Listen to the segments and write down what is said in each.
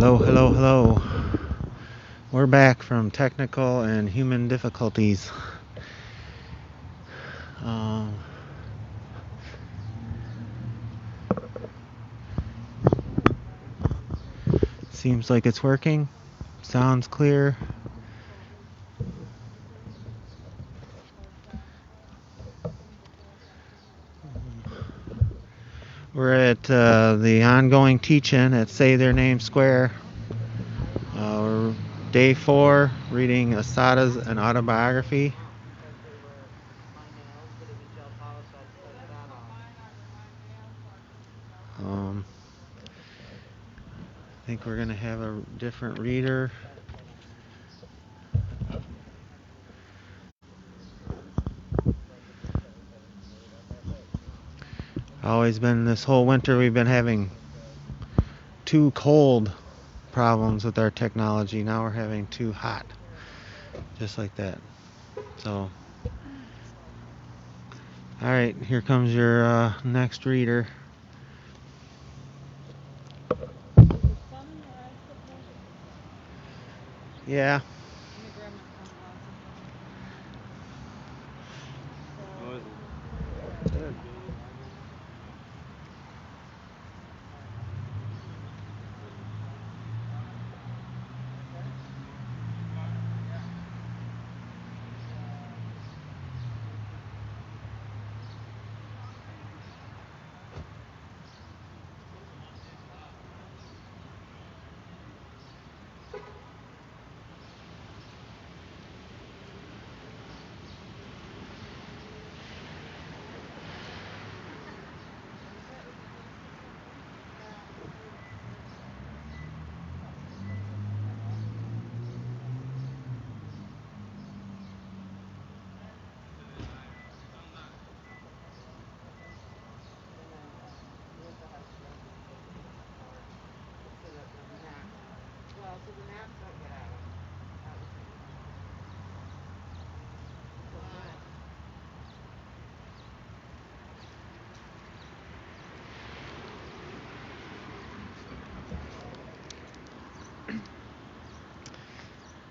Hello, hello, hello. We're back from technical and human difficulties. Um, Seems like it's working. Sounds clear. We're at the ongoing teach-in at Say Their Name Square. We're day 4, reading Assata's an autobiography. I think we're going to have a different reader. Always been this whole winter we've been having too cold problems with our technology. Now we're having too hot. Just like that. So, alright, here comes your next reader. Yeah.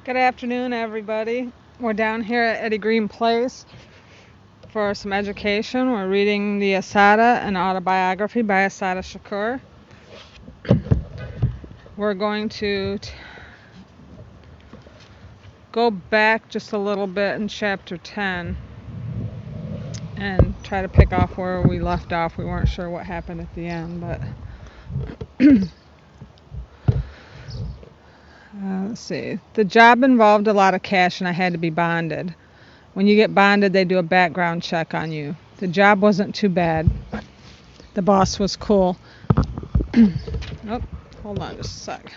Good afternoon, everybody. We're down here at Eddie Green Place for some education. We're reading the Assata, an autobiography by Assata Shakur. We're going to go back just a little bit in chapter 10 and try to pick off where we left off. We weren't sure what happened at the end, but let's see. The job involved a lot of cash and I had to be bonded. When you get bonded, they do a background check on you. The job wasn't too bad. The boss was cool. Oh, hold on just a sec.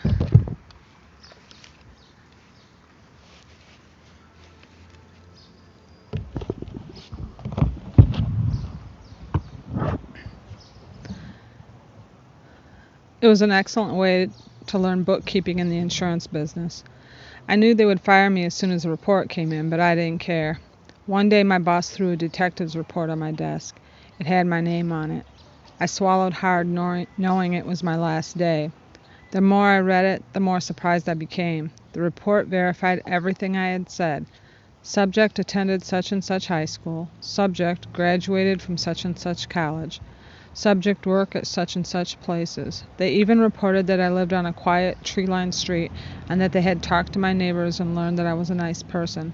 It was an excellent way to learn bookkeeping in the insurance business. I knew they would fire me as soon as the report came in, but I didn't care. One day my boss threw a detective's report on my desk. It had my name on it. I swallowed hard, knowing it was my last day. The more I read it, the more surprised I became. The report verified everything I had said. Subject attended such and such high school. Subject graduated from such and such college. Subject work at such and such places. They even reported that I lived on a quiet, tree-lined street and that they had talked to my neighbors and learned that I was a nice person.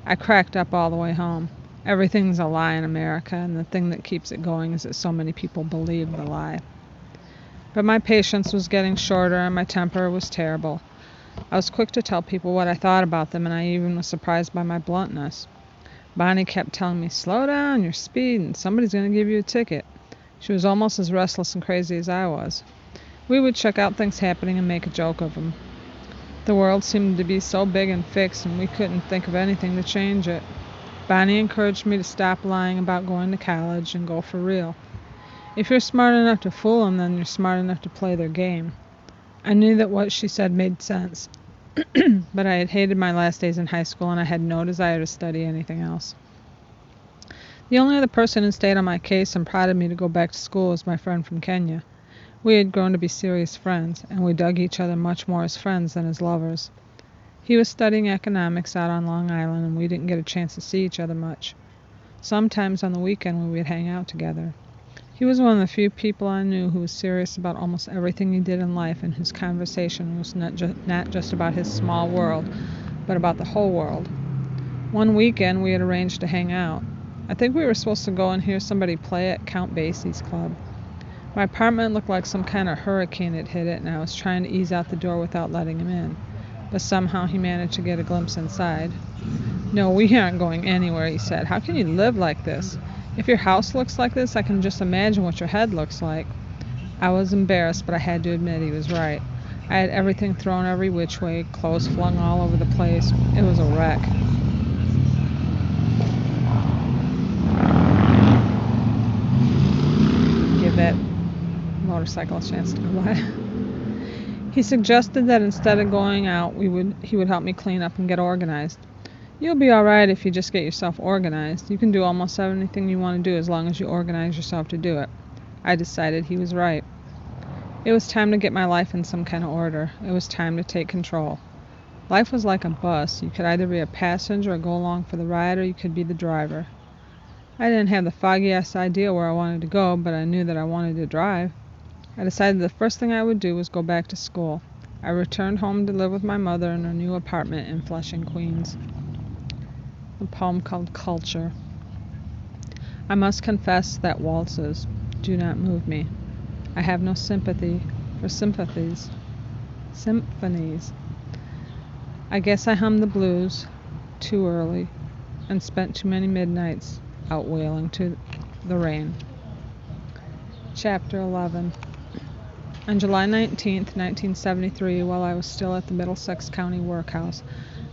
I cracked up all the way home. Everything's a lie in America, and the thing that keeps it going is that so many people believe the lie. But my patience was getting shorter and my temper was terrible. I was quick to tell people what I thought about them, and I even was surprised by my bluntness. Bonnie kept telling me, "Slow down your speed and somebody's going to give you a ticket." She was almost as restless and crazy as I was. We would check out things happening and make a joke of them. The world seemed to be so big and fixed, and we couldn't think of anything to change it. Bonnie encouraged me to stop lying about going to college and go for real. If you're smart enough to fool them, then you're smart enough to play their game. I knew that what she said made sense, but I had hated my last days in high school and I had no desire to study anything else. The only other person who stayed on my case and prodded me to go back to school was my friend from Kenya. We had grown to be serious friends, and we dug each other much more as friends than as lovers. He was studying economics out on Long Island, and we didn't get a chance to see each other much. Sometimes on the weekend we would hang out together. He was one of the few people I knew who was serious about almost everything he did in life, and whose conversation was not just about his small world, but about the whole world. One weekend we had arranged to hang out. I think we were supposed to go and hear somebody play at Count Basie's club. My apartment looked like some kind of hurricane had hit it, and I was trying to ease out the door without letting him in. But somehow he managed to get a glimpse inside. "No, we aren't going anywhere," he said. "How can you live like this? If your house looks like this, I can just imagine what your head looks like." I was embarrassed, but I had to admit he was right. I had everything thrown every which way, clothes flung all over the place. It was a wreck. Give that motorcycle a chance to go by. He suggested that instead of going out, he would help me clean up and get organized. "You'll be all right if you just get yourself organized. You can do almost anything you want to do as long as you organize yourself to do it." I decided he was right. It was time to get my life in some kind of order. It was time to take control. Life was like a bus. You could either be a passenger or go along for the ride, or you could be the driver. I didn't have the foggiest idea where I wanted to go, but I knew that I wanted to drive. I decided the first thing I would do was go back to school. I returned home to live with my mother in her new apartment in Flushing, Queens. A poem called Culture. I must confess that waltzes do not move me. I have no sympathy for symphonies. I guess I hummed the blues too early and spent too many midnights out wailing to the rain. Chapter 11. On July 19, 1973, while I was still at the Middlesex County Workhouse,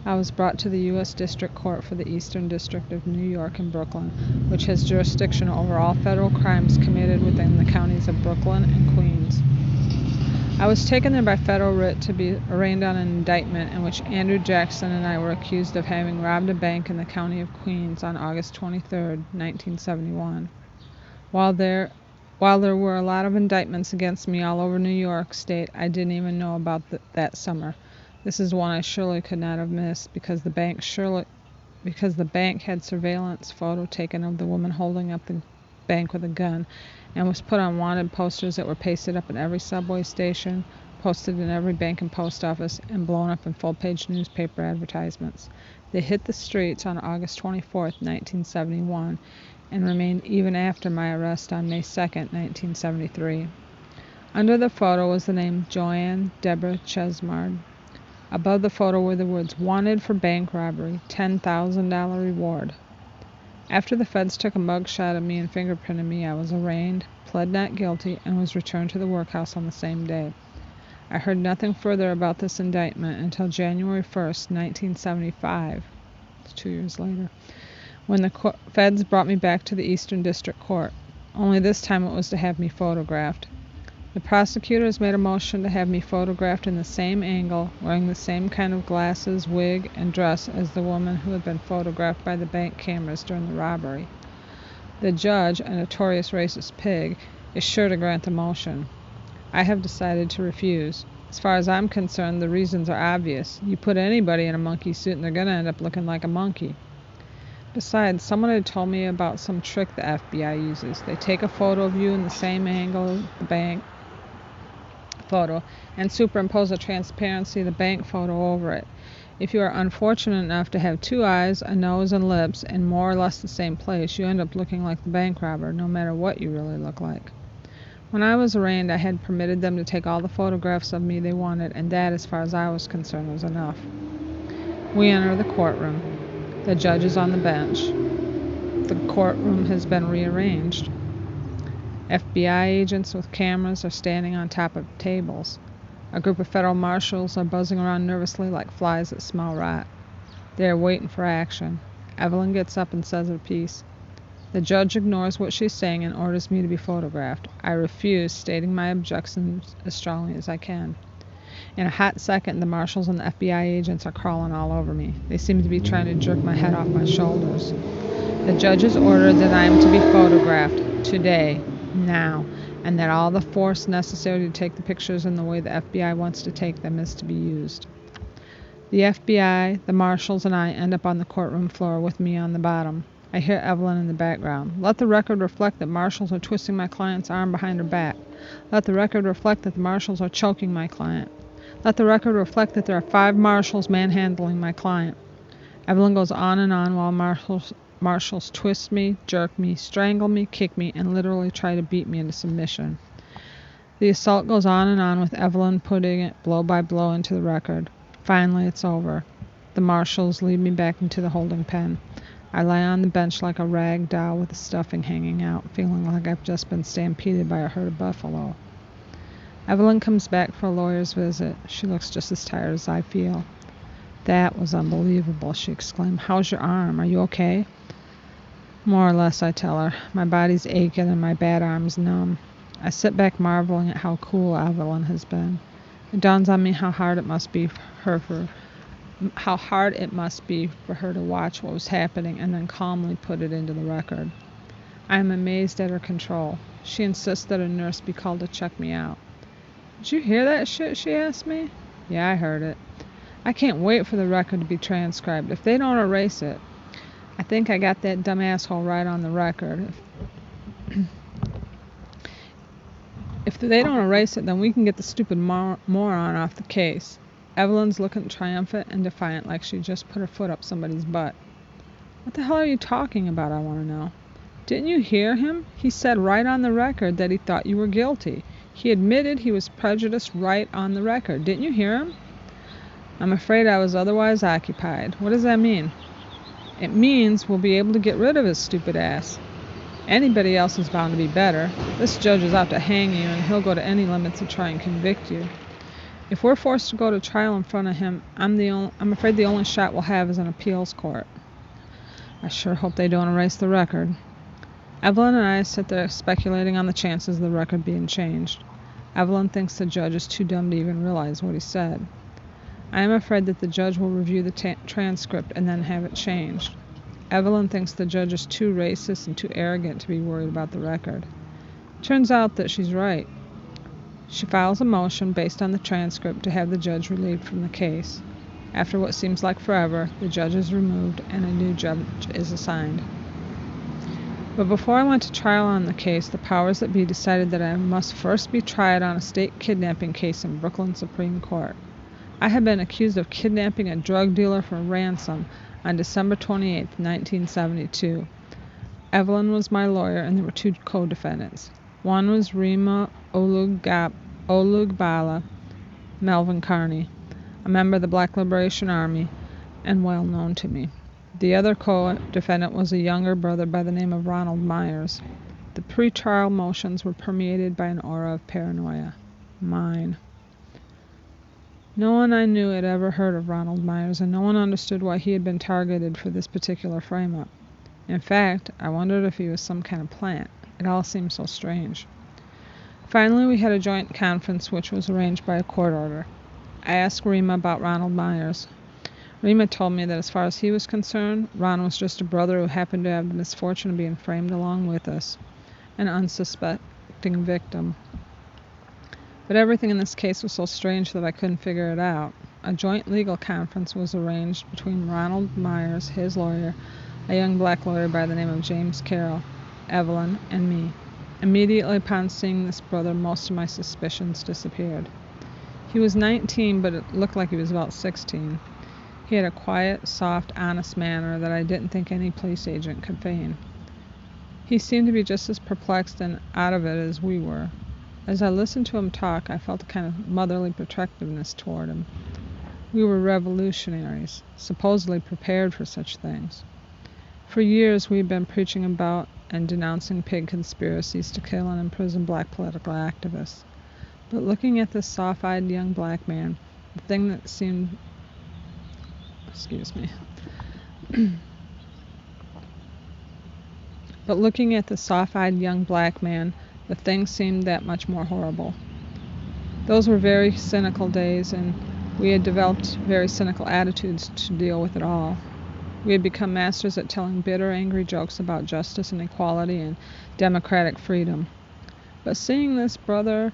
I was brought to the U.S. District Court for the Eastern District of New York and Brooklyn, which has jurisdiction over all federal crimes committed within the counties of Brooklyn and Queens. I was taken there by federal writ to be arraigned on an indictment in which Andrew Jackson and I were accused of having robbed a bank in the county of Queens on August 23, 1971. While there were a lot of indictments against me all over New York State, I didn't even know about that summer. This is one I surely could not have missed, because the bank had surveillance photo taken of the woman holding up the bank with a gun, and was put on wanted posters that were pasted up in every subway station, posted in every bank and post office, and blown up in full-page newspaper advertisements. They hit the streets on August 24, 1971, and remained even after my arrest on May 2, 1973. Under the photo was the name Joanne Deborah Chesmard. Above the photo were the words, "Wanted for bank robbery, $10,000 reward." After the feds took a mug shot of me and fingerprinted me, I was arraigned, pled not guilty, and was returned to the workhouse on the same day. I heard nothing further about this indictment until January 1, 1975, 2 years later, when the feds brought me back to the Eastern District Court. Only this time it was to have me photographed. The prosecutors made a motion to have me photographed in the same angle, wearing the same kind of glasses, wig, and dress as the woman who had been photographed by the bank cameras during the robbery. The judge, a notorious racist pig, is sure to grant the motion. I have decided to refuse. As far as I'm concerned, the reasons are obvious. You put anybody in a monkey suit and they're going to end up looking like a monkey. Besides, someone had told me about some trick the FBI uses. They take a photo of you in the same angle as the bank photo and superimpose a transparency of the bank photo over it. If you are unfortunate enough to have two eyes, a nose, and lips in more or less the same place, you end up looking like the bank robber, no matter what you really look like. When I was arraigned, I had permitted them to take all the photographs of me they wanted, and that, as far as I was concerned, was enough. We enter the courtroom. The judge is on the bench. The courtroom has been rearranged. FBI agents with cameras are standing on top of tables. A group of federal marshals are buzzing around nervously like flies that smell rot. They are waiting for action. Evelyn gets up and says her piece. The judge ignores what she's saying and orders me to be photographed. I refuse, stating my objections as strongly as I can. In a hot second, the marshals and the FBI agents are crawling all over me. They seem to be trying to jerk my head off my shoulders. The judge has ordered that I am to be photographed today, now, and that all the force necessary to take the pictures in the way the FBI wants to take them is to be used. The FBI, the marshals, and I end up on the courtroom floor with me on the bottom. I hear Evelyn in the background. Let the record reflect that marshals are twisting my client's arm behind her back. Let the record reflect that the marshals are choking my client. Let the record reflect that there are 5 marshals manhandling my client. Evelyn goes on and on while marshals twist me, jerk me, strangle me, kick me, and literally try to beat me into submission. The assault goes on and on with Evelyn putting it blow by blow into the record. Finally, it's over. The marshals lead me back into the holding pen. I lie on the bench like a rag doll with the stuffing hanging out, feeling like I've just been stampeded by a herd of buffalo. Evelyn comes back for a lawyer's visit. She looks just as tired as I feel. That was unbelievable, she exclaimed. How's your arm? Are you okay? More or less, I tell her. My body's aching and my bad arm's numb. I sit back marveling at how cool Evelyn has been. It dawns on me how hard it must be for her to watch what was happening and then calmly put it into the record. I am amazed at her control. She insists that a nurse be called to check me out. Did you hear that shit? She asked me. Yeah, I heard it. I can't wait for the record to be transcribed. If they don't erase it, I think I got that dumb asshole right on the record. If they don't erase it, then we can get the stupid moron off the case. Evelyn's looking triumphant and defiant like she just put her foot up somebody's butt. What the hell are you talking about, I want to know. Didn't you hear him? He said right on the record that he thought you were guilty. He admitted he was prejudiced right on the record. Didn't you hear him? I'm afraid I was otherwise occupied. What does that mean? It means we'll be able to get rid of his stupid ass. Anybody else is bound to be better. This judge is out to hang you, and he'll go to any limits to try and convict you. If we're forced to go to trial in front of him, I'm afraid the only shot we'll have is an appeals court. I sure hope they don't erase the record. Evelyn and I sit there speculating on the chances of the record being changed. Evelyn thinks the judge is too dumb to even realize what he said. I am afraid that the judge will review the transcript and then have it changed. Evelyn thinks the judge is too racist and too arrogant to be worried about the record. Turns out that she's right. She files a motion based on the transcript to have the judge relieved from the case. After what seems like forever, the judge is removed and a new judge is assigned. But before I went to trial on the case, the powers that be decided that I must first be tried on a state kidnapping case in Brooklyn Supreme Court. I had been accused of kidnapping a drug dealer for ransom on December 28, 1972. Evelyn was my lawyer, and there were 2 co-defendants. One was Rima Olugbala Melvin Carney, a member of the Black Liberation Army and well known to me. The other co-defendant was a younger brother by the name of Ronald Myers. The pre-trial motions were permeated by an aura of paranoia. Mine. No one I knew had ever heard of Ronald Myers, and no one understood why he had been targeted for this particular frame-up. In fact, I wondered if he was some kind of plant. It all seemed so strange. Finally, we had a joint conference which was arranged by a court order. I asked Rima about Ronald Myers. Rima told me that as far as he was concerned, Ron was just a brother who happened to have the misfortune of being framed along with us, an unsuspecting victim. But everything in this case was so strange that I couldn't figure it out. A joint legal conference was arranged between Ronald Myers, his lawyer, a young black lawyer by the name of James Carroll, Evelyn, and me. Immediately upon seeing this brother, most of my suspicions disappeared. He was 19, but it looked like he was about 16. He had a quiet, soft, honest manner that I didn't think any police agent could feign. He seemed to be just as perplexed and out of it as we were. As I listened to him talk, I felt a kind of motherly protectiveness toward him. We were revolutionaries, supposedly prepared for such things. For years we had been preaching about and denouncing pig conspiracies to kill and imprison black political activists. But looking at this soft-eyed young black man, the thing that seemed... But looking at the soft-eyed young black man, the thing seemed that much more horrible. Those were very cynical days, and we had developed very cynical attitudes to deal with it all. We had become masters at telling bitter, angry jokes about justice and equality and democratic freedom. But seeing this brother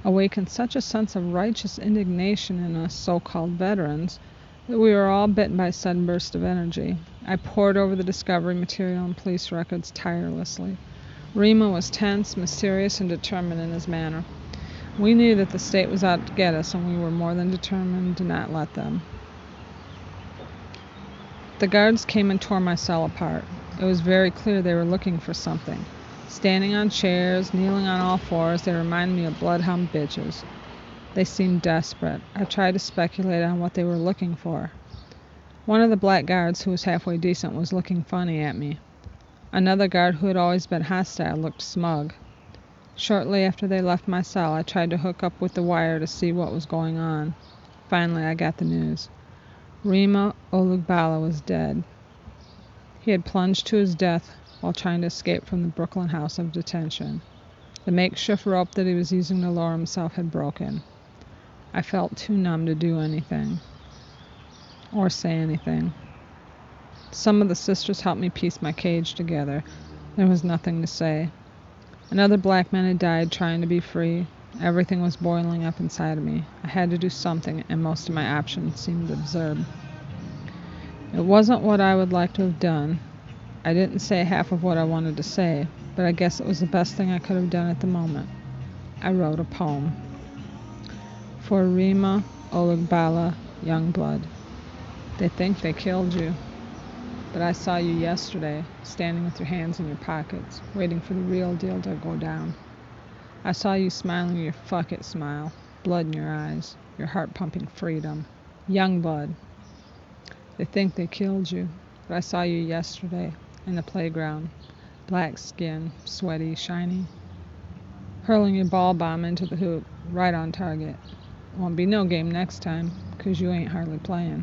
awakened such a sense of righteous indignation in us so-called veterans that we were all bitten by a sudden burst of energy. I pored over the discovery material and police records tirelessly. Rima was tense, mysterious, and determined in his manner. We knew that the state was out to get us, and we were more than determined to not let them. The guards came and tore my cell apart. It was very clear they were looking for something. Standing on chairs, kneeling on all fours, they reminded me of bloodhound bitches. They seemed desperate. I tried to speculate on what they were looking for. One of the black guards, who was halfway decent, was looking funny at me. Another guard, who had always been hostile, looked smug. Shortly after they left my cell, I tried to hook up with the wire to see what was going on. Finally, I got the news. Rima Olugbala was dead. He had plunged to his death while trying to escape from the Brooklyn house of detention. The makeshift rope that he was using to lower himself had broken. I felt too numb to do anything or say anything. Some of the sisters helped me piece my cage together. There was nothing to say. Another black man had died trying to be free. Everything was boiling up inside of me. I had to do something, and most of my options seemed absurd. It wasn't what I would like to have done. I didn't say half of what I wanted to say, but I guess it was the best thing I could have done at the moment. I wrote a poem. For Rima Olugbala, Youngblood. They think they killed you, but I saw you yesterday, standing with your hands in your pockets, waiting for the real deal to go down. I saw you smiling your fuck it smile, blood in your eyes, your heart pumping freedom. Youngblood. They think they killed you, but I saw you yesterday, in the playground, black skin, sweaty, shiny, hurling your ball bomb into the hoop, right on target. Won't be no game next time, 'cause you ain't hardly playing.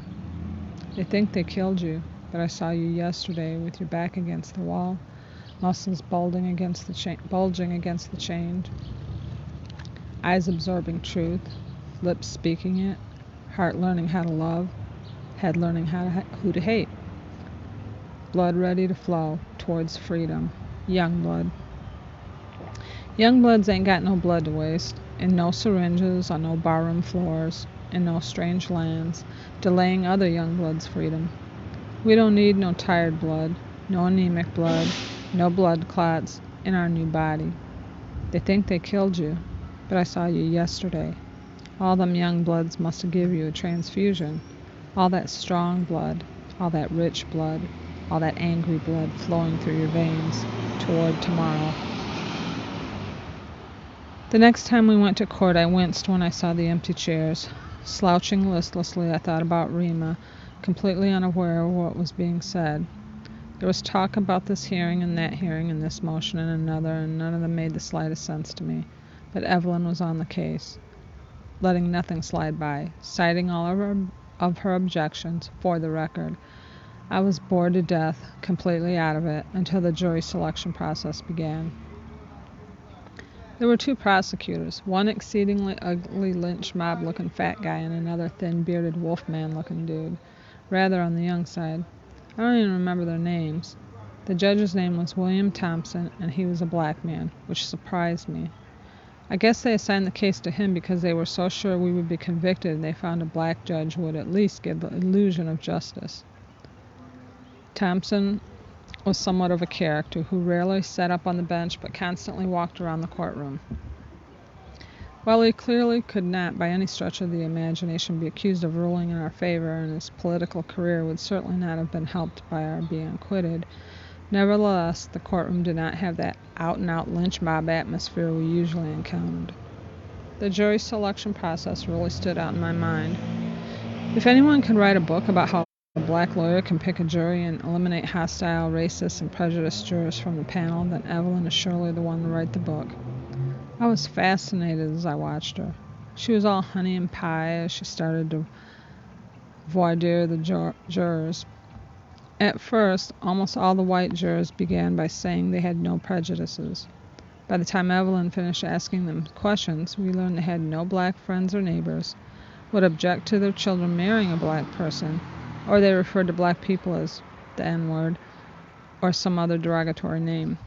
They think they killed you, but I saw you yesterday with your back against the wall, muscles bulging against the change, eyes absorbing truth, lips speaking it, heart learning how to love, head learning who to hate. Blood ready to flow towards freedom. Young blood. Young bloods ain't got no blood to waste, and no syringes on no barroom floors, in no strange lands, delaying other young bloods' freedom. We don't need no tired blood, no anemic blood, no blood clots in our new body. They think they killed you, but I saw you yesterday. All them young bloods must have give you a transfusion. All that strong blood, all that rich blood, all that angry blood flowing through your veins toward tomorrow. The next time we went to court, I winced when I saw the empty chairs. Slouching listlessly, I thought about Rima, completely unaware of what was being said. There was talk about this hearing and this motion and another, and none of them made the slightest sense to me. But Evelyn was on the case, letting nothing slide by, citing all of her objections for the record. I was bored to death, completely out of it, until the jury selection process began. There were two prosecutors, one exceedingly ugly lynch mob-looking fat guy and another thin, bearded wolfman-looking dude, rather on the young side. I don't even remember their names. The judge's name was William Thompson, and he was a black man, which surprised me. I guess they assigned the case to him because they were so sure we would be convicted, and they found a black judge would at least give the illusion of justice. Thompson was somewhat of a character who rarely sat up on the bench but constantly walked around the courtroom. While he clearly could not by any stretch of the imagination be accused of ruling in our favor, and his political career would certainly not have been helped by our being acquitted, nevertheless the courtroom did not have that out-and-out lynch mob atmosphere we usually encountered. The jury selection process really stood out in my mind. If anyone can write a book about how a black lawyer can pick a jury and eliminate hostile, racist, and prejudiced jurors from the panel, then Evelyn is surely the one to write the book. I was fascinated as I watched her. She was all honey and pie as she started to voir dire the jurors. At first, almost all the white jurors began by saying they had no prejudices. By the time Evelyn finished asking them questions, we learned they had no black friends or neighbors, would object to their children marrying a black person, or they referred to black people as the N-word or some other derogatory name.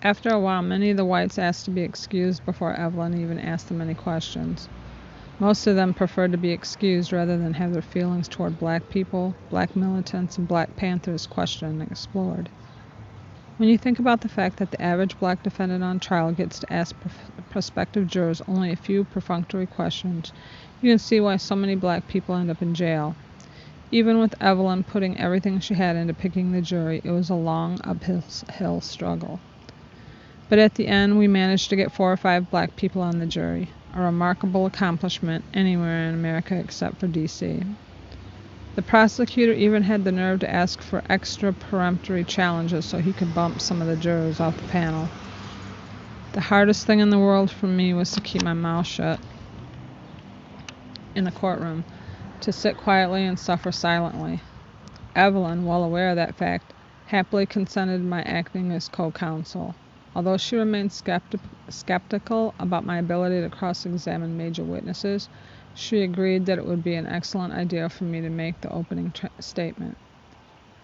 After a while, many of the whites asked to be excused before Evelyn even asked them any questions. Most of them preferred to be excused rather than have their feelings toward black people, black militants, and Black Panthers questioned and explored. When you think about the fact that the average black defendant on trial gets to ask prospective jurors only a few perfunctory questions, you can see why so many black people end up in jail. Even with Evelyn putting everything she had into picking the jury, it was a long uphill struggle. But at the end, we managed to get 4 or 5 black people on the jury, a remarkable accomplishment anywhere in America except for D.C. The prosecutor even had the nerve to ask for extra peremptory challenges so he could bump some of the jurors off the panel. The hardest thing in the world for me was to keep my mouth shut in the courtroom, to sit quietly and suffer silently. Evelyn, well aware of that fact, happily consented to my acting as co-counsel. Although she remained skeptical about my ability to cross-examine major witnesses, she agreed that it would be an excellent idea for me to make the opening statement.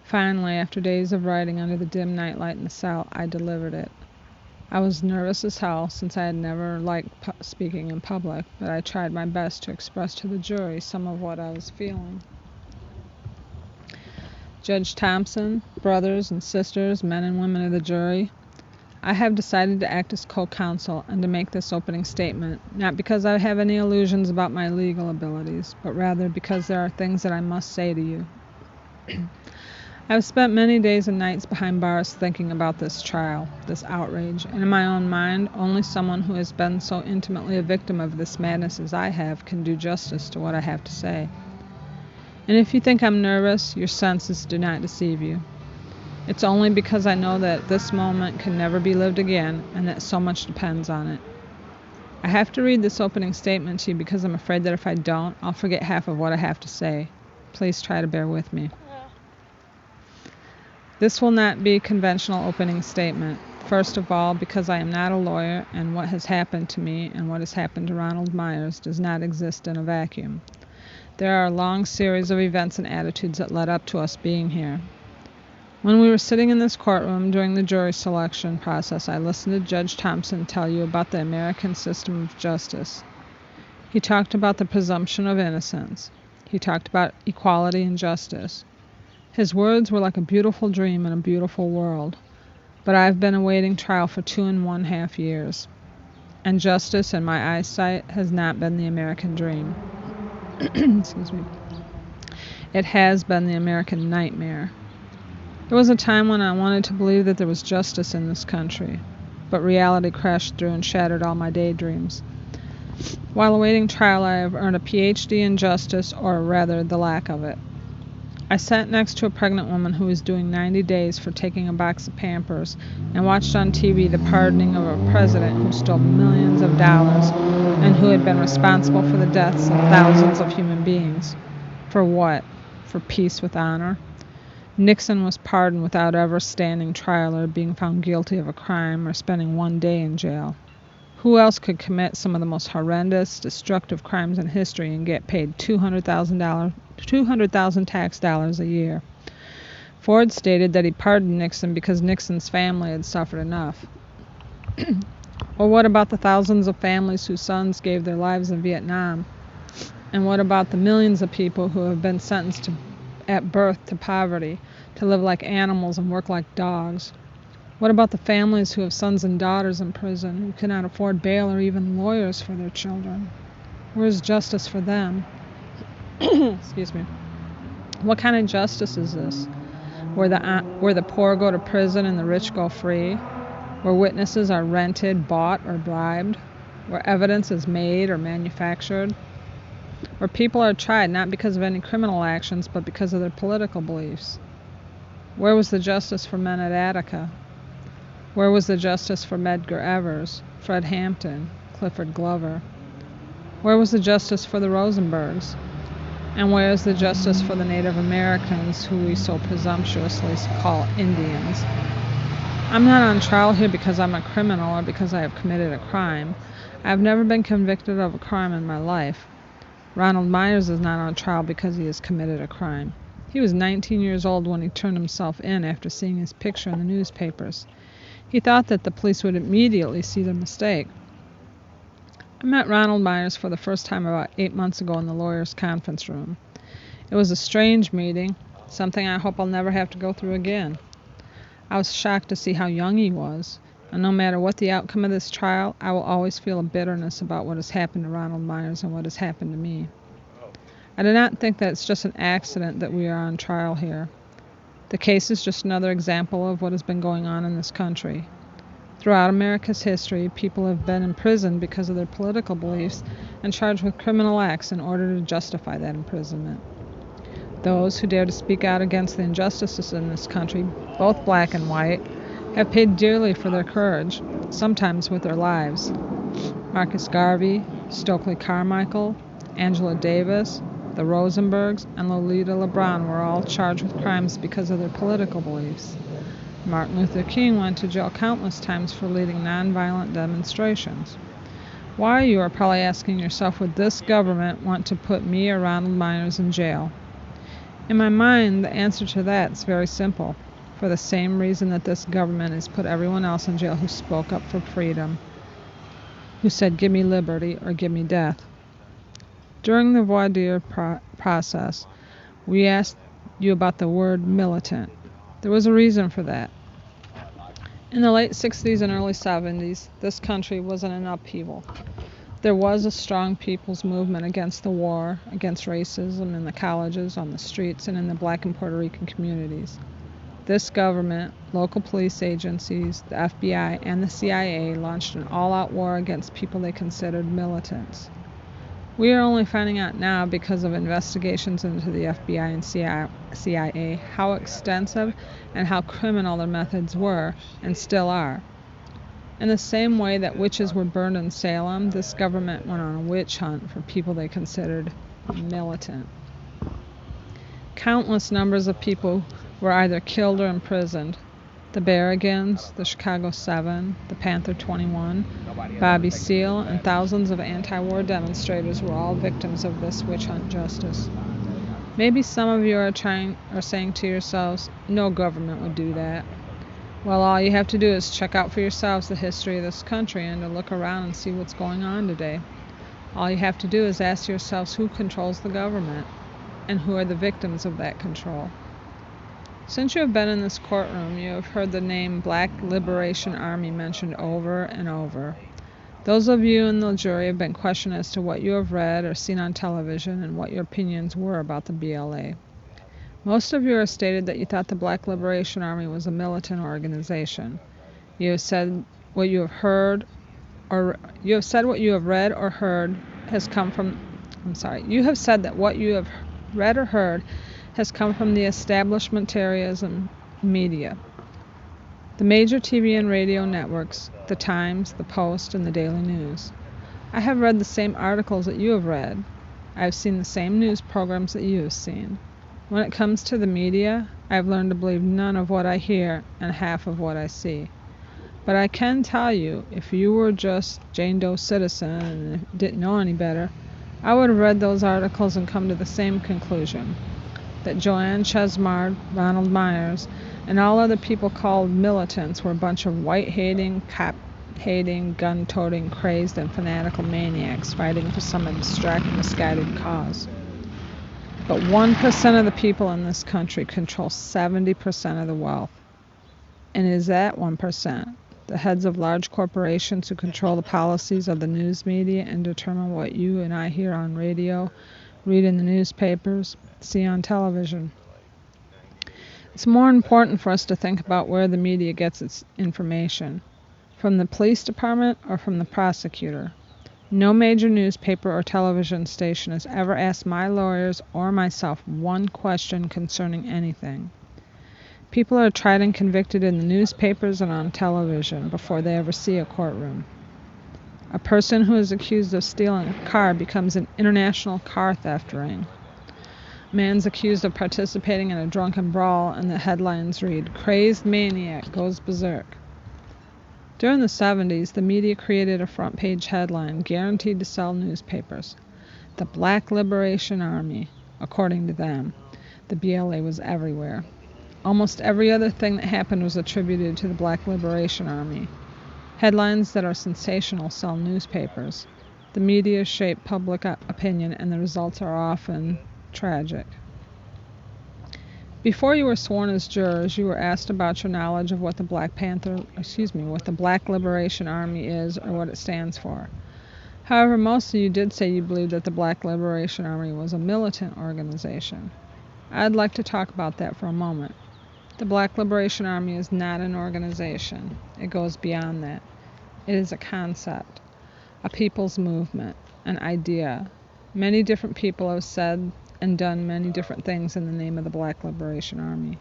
Finally, after days of writing under the dim nightlight in the cell, I delivered it. I was nervous as hell, since I had never liked speaking in public, but I tried my best to express to the jury some of what I was feeling. Judge Thompson, brothers and sisters, men and women of the jury, I have decided to act as co-counsel and to make this opening statement, not because I have any illusions about my legal abilities, but rather because there are things that I must say to you. I have spent many days and nights behind bars thinking about this trial, this outrage, and in my own mind, only someone who has been so intimately a victim of this madness as I have can do justice to what I have to say. And if you think I'm nervous, your senses do not deceive you. It's only because I know that this moment can never be lived again and that so much depends on it. I have to read this opening statement to you because I'm afraid that if I don't, I'll forget half of what I have to say. Please try to bear with me. This will not be a conventional opening statement. First of all, because I am not a lawyer and what has happened to me and what has happened to Ronald Myers does not exist in a vacuum. There are a long series of events and attitudes that led up to us being here. When we were sitting in this courtroom during the jury selection process, I listened to Judge Thompson tell you about the American system of justice. He talked about the presumption of innocence. He talked about equality and justice. His words were like a beautiful dream in a beautiful world, but I've been awaiting trial for 2.5 years, and justice in my eyesight has not been the American dream. Excuse me. It has been the American nightmare. There was a time when I wanted to believe that there was justice in this country, but reality crashed through and shattered all my daydreams. While awaiting trial, I have earned a PhD in justice, or rather, the lack of it. I sat next to a pregnant woman who was doing 90 days for taking a box of Pampers and watched on TV the pardoning of a president who stole millions of dollars and who had been responsible for the deaths of thousands of human beings. For what? For peace with honor? Nixon was pardoned without ever standing trial or being found guilty of a crime or spending 1 day in jail. Who else could commit some of the most horrendous, destructive crimes in history and get paid $200,000 tax dollars a year? Ford stated that he pardoned Nixon because Nixon's family had suffered enough. Or what about the thousands of families whose sons gave their lives in Vietnam? And what about the millions of people who have been sentenced at birth to poverty, to live like animals and work like dogs? What about the families who have sons and daughters in prison who cannot afford bail or even lawyers for their children? Where's justice for them? Excuse me. What kind of justice is this? Where the poor go to prison and the rich go free? Where witnesses are rented, bought, or bribed? Where evidence is made or manufactured? Where people are tried not because of any criminal actions, but because of their political beliefs? Where was the justice for men at Attica? Where was the justice for Medgar Evers, Fred Hampton, Clifford Glover? Where was the justice for the Rosenbergs? And where is the justice for the Native Americans who we so presumptuously call Indians? I'm not on trial here because I'm a criminal or because I have committed a crime. I have never been convicted of a crime in my life. Ronald Myers is not on trial because he has committed a crime. He was 19 years old when he turned himself in after seeing his picture in the newspapers. He thought that the police would immediately see their mistake. I met Ronald Myers for the first time about 8 months ago in the lawyer's conference room. It was a strange meeting, something I hope I'll never have to go through again. I was shocked to see how young he was, and no matter what the outcome of this trial, I will always feel a bitterness about what has happened to Ronald Myers and what has happened to me. I do not think that it's just an accident that we are on trial here. The case is just another example of what has been going on in this country. Throughout America's history, people have been imprisoned because of their political beliefs and charged with criminal acts in order to justify that imprisonment. Those who dare to speak out against the injustices in this country, both black and white, have paid dearly for their courage, sometimes with their lives. Marcus Garvey, Stokely Carmichael, Angela Davis, the Rosenbergs, and Lolita LeBron were all charged with crimes because of their political beliefs. Martin Luther King went to jail countless times for leading nonviolent demonstrations. Why, you are probably asking yourself, would this government want to put me or Ronald Myers in jail? In my mind, the answer to that is very simple. For the same reason that this government has put everyone else in jail who spoke up for freedom, who said, "Give me liberty" or "Give me death." During the voir dire process, we asked you about the word militant. There was a reason for that. In the late 60s and early 70s, this country was in an upheaval. There was a strong people's movement against the war, against racism in the colleges, on the streets, and in the black and Puerto Rican communities. This government, local police agencies, the FBI, and the CIA launched an all-out war against people they considered militants. We are only finding out now, because of investigations into the FBI and CIA, how extensive and how criminal their methods were, and still are. In the same way that witches were burned in Salem, this government went on a witch hunt for people they considered militant. Countless numbers of people were either killed or imprisoned. The Berrigans, the Chicago 7, the Panther 21, Bobby Seale, and thousands of anti-war demonstrators were all victims of this witch hunt justice. Maybe some of you are saying to yourselves, no government would do that. Well, all you have to do is check out for yourselves the history of this country and to look around and see what's going on today. All you have to do is ask yourselves who controls the government and who are the victims of that control. Since you have been in this courtroom, you have heard the name Black Liberation Army mentioned over and over. Those of you in the jury have been questioned as to what you have read or seen on television and what your opinions were about the BLA. Most of you have stated that you thought the Black Liberation Army was a militant organization. You have said what you have heard, or you have said what you have read or heard has come from. You have said that what you have read or heard has come from the establishmentarianism media. The major TV and radio networks, the Times, the Post, and the Daily News. I have read the same articles that you have read. I have seen the same news programs that you have seen. When it comes to the media, I have learned to believe none of what I hear and half of what I see. But I can tell you, if you were just Jane Doe citizen and didn't know any better, I would have read those articles and come to the same conclusion, that Joanne Chesmard, Ronald Myers, and all other people called militants were a bunch of white-hating, cop-hating, gun-toting, crazed, and fanatical maniacs fighting for some abstract, misguided cause. But 1% of the people in this country control 70% of the wealth. And it is that 1%, the heads of large corporations who control the policies of the news media and determine what you and I hear on radio, read in the newspapers, see on television. It's more important for us to think about where the media gets its information, from the police department or from the prosecutor. No major newspaper or television station has ever asked my lawyers or myself one question concerning anything. People are tried and convicted in the newspapers and on television before they ever see a courtroom. A person who is accused of stealing a car becomes an international car theft ring. A man's accused of participating in a drunken brawl, and the headlines read, "Crazed Maniac Goes Berserk." During the 70s, the media created a front-page headline guaranteed to sell newspapers. The Black Liberation Army, according to them. The BLA was everywhere. Almost every other thing that happened was attributed to the Black Liberation Army. Headlines that are sensational sell newspapers. The media shape public opinion, and the results are often tragic. Before you were sworn as jurors, you were asked about your knowledge of what the Black Liberation Army is or what it stands for. However, most of you did say you believed that the Black Liberation Army was a militant organization. I'd like to talk about that for a moment. The Black Liberation Army is not an organization. It goes beyond that. It is a concept, a people's movement, an idea. Many different people have said and done many different things in the name of the Black Liberation Army.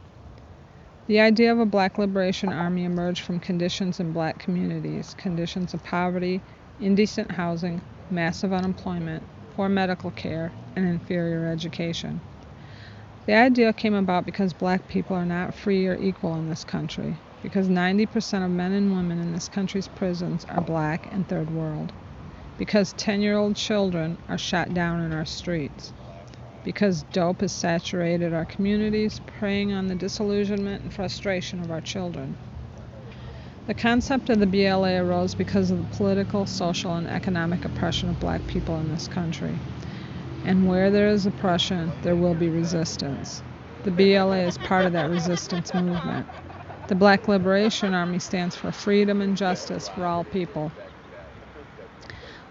The idea of a Black Liberation Army emerged from conditions in Black communities, conditions of poverty, indecent housing, massive unemployment, poor medical care, and inferior education. The idea came about because Black people are not free or equal in this country, because 90% of men and women in this country's prisons are Black and Third World, because 10-year-old children are shot down in our streets, because dope has saturated our communities, preying on the disillusionment and frustration of our children. The concept of the BLA arose because of the political, social, and economic oppression of Black people in this country. And where there is oppression, there will be resistance. The BLA is part of that resistance movement. The Black Liberation Army stands for freedom and justice for all people.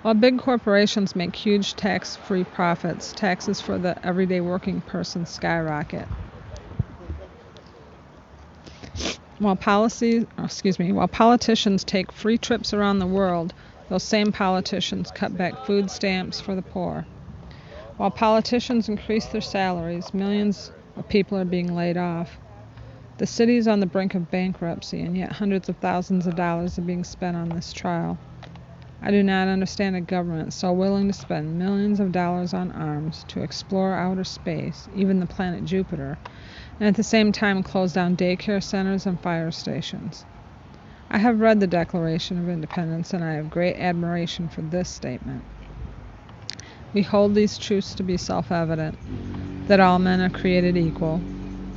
While big corporations make huge tax-free profits, taxes for the everyday working person skyrocket. While politicians take free trips around the world, those same politicians cut back food stamps for the poor. While politicians increase their salaries, millions of people are being laid off. The city is on the brink of bankruptcy, and yet hundreds of thousands of dollars are being spent on this trial. I do not understand a government so willing to spend millions of dollars on arms to explore outer space, even the planet Jupiter, and at the same time close down daycare centers and fire stations. I have read the Declaration of Independence, and I have great admiration for this statement. We hold these truths to be self-evident, that all men are created equal,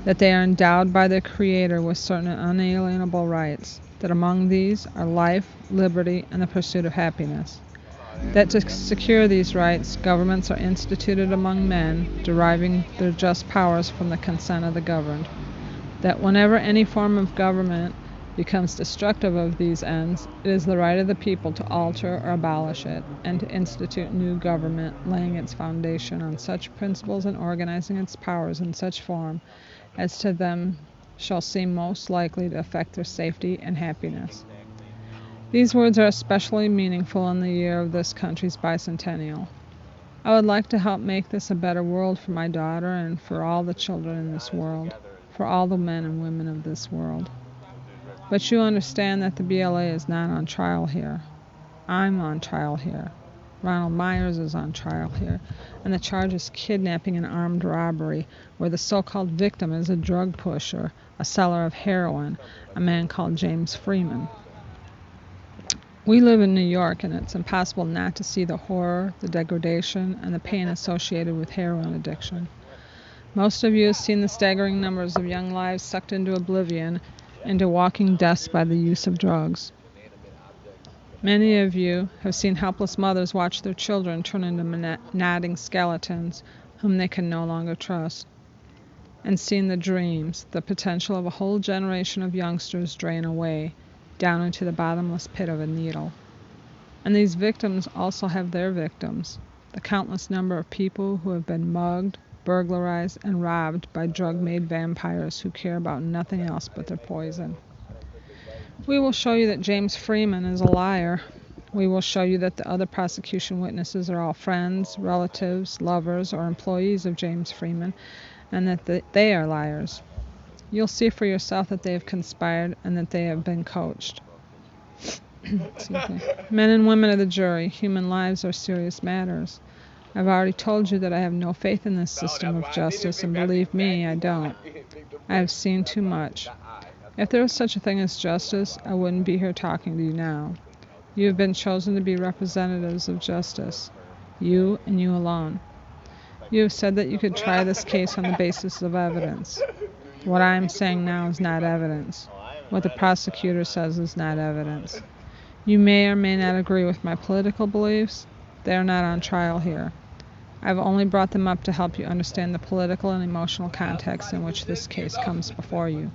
that they are endowed by their Creator with certain unalienable rights, that among these are life, liberty, and the pursuit of happiness, that to secure these rights, governments are instituted among men, deriving their just powers from the consent of the governed, that whenever any form of government becomes destructive of these ends, it is the right of the people to alter or abolish it, and to institute new government, laying its foundation on such principles and organizing its powers in such form as to them shall seem most likely to affect their safety and happiness. These words are especially meaningful in the year of this country's bicentennial. I would like to help make this a better world for my daughter and for all the children in this world, for all the men and women of this world. But you understand that the BLA is not on trial here. I'm on trial here. Ronald Myers is on trial here, and the charge is kidnapping and armed robbery, where the so-called victim is a drug pusher, a seller of heroin, a man called James Freeman. We live in New York, and it's impossible not to see the horror, the degradation, and the pain associated with heroin addiction. Most of you have seen the staggering numbers of young lives sucked into oblivion, into walking deaths by the use of drugs. Many of you have seen helpless mothers watch their children turn into nodding skeletons whom they can no longer trust, and seen the dreams, the potential of a whole generation of youngsters drain away, down into the bottomless pit of a needle. And these victims also have their victims, the countless number of people who have been mugged, burglarized, and robbed by drug-made vampires who care about nothing else but their poison. We will show you that James Freeman is a liar. We will show you that the other prosecution witnesses are all friends, relatives, lovers, or employees of James Freeman, and that they are liars. You'll see for yourself that they have conspired and that they have been coached. Men and women of the jury, human lives are serious matters. I've already told you that I have no faith in this system of justice, and believe me, I don't. I have seen too much. If there was such a thing as justice, I wouldn't be here talking to you now. You have been chosen to be representatives of justice. You and you alone. You have said that you could try this case on the basis of evidence. What I am saying now is not evidence. What the prosecutor says is not evidence. You may or may not agree with my political beliefs. They are not on trial here. I've only brought them up to help you understand the political and emotional context in which this case comes before you.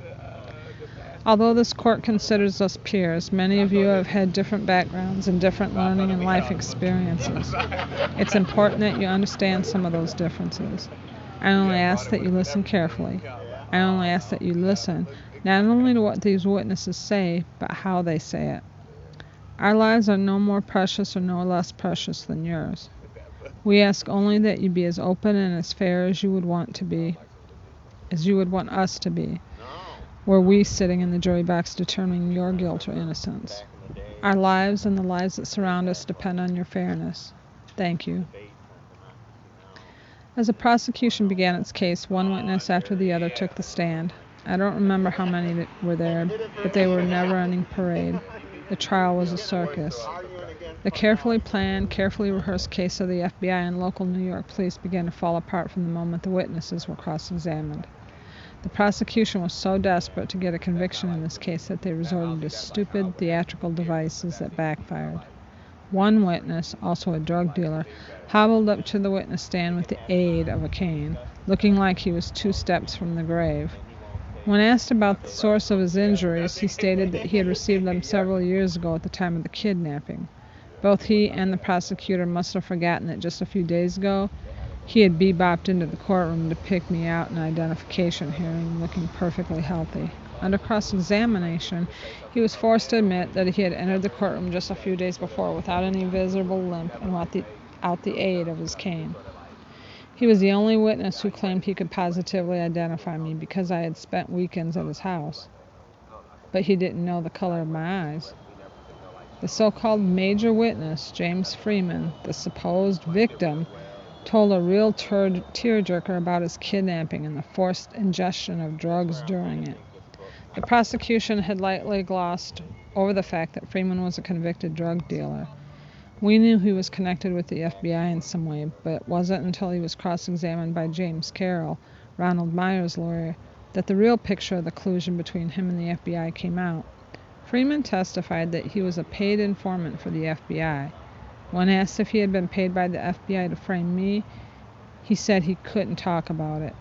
Although this court considers us peers, many of you have had different backgrounds and different learning and life experiences. It's important that you understand some of those differences. I only ask that you listen carefully. I only ask that you listen, not only to what these witnesses say, but how they say it. Our lives are no more precious or no less precious than yours. We ask only that you be as open and as fair as you would want to be, as you would want us to be, were we sitting in the jury box determining your guilt or innocence. Our lives and the lives that surround us depend on your fairness. Thank you. As the prosecution began its case, one witness after the other took the stand. I don't remember how many were there, but they were a never-ending parade. The trial was a circus. The carefully planned, carefully rehearsed case of the FBI and local New York police began to fall apart from the moment the witnesses were cross-examined. The prosecution was so desperate to get a conviction in this case that they resorted to stupid, theatrical devices that backfired. One witness, also a drug dealer, hobbled up to the witness stand with the aid of a cane, looking like he was 2 steps from the grave. When asked about the source of his injuries, he stated that he had received them several years ago at the time of the kidnapping. Both he and the prosecutor must have forgotten that just a few days ago, he had bebopped into the courtroom to pick me out in an identification hearing, looking perfectly healthy. Under cross-examination, he was forced to admit that he had entered the courtroom just a few days before without any visible limp and without the aid of his cane. He was the only witness who claimed he could positively identify me because I had spent weekends at his house. But he didn't know the color of my eyes. The so-called major witness, James Freeman, the supposed victim, told a real tearjerker about his kidnapping and the forced ingestion of drugs during it. The prosecution had lightly glossed over the fact that Freeman was a convicted drug dealer. We knew he was connected with the FBI in some way, but it wasn't until he was cross-examined by James Carroll, Ronald Myers' lawyer, that the real picture of the collusion between him and the FBI came out. Freeman testified that he was a paid informant for the FBI. When asked if he had been paid by the FBI to frame me, he said he couldn't talk about it.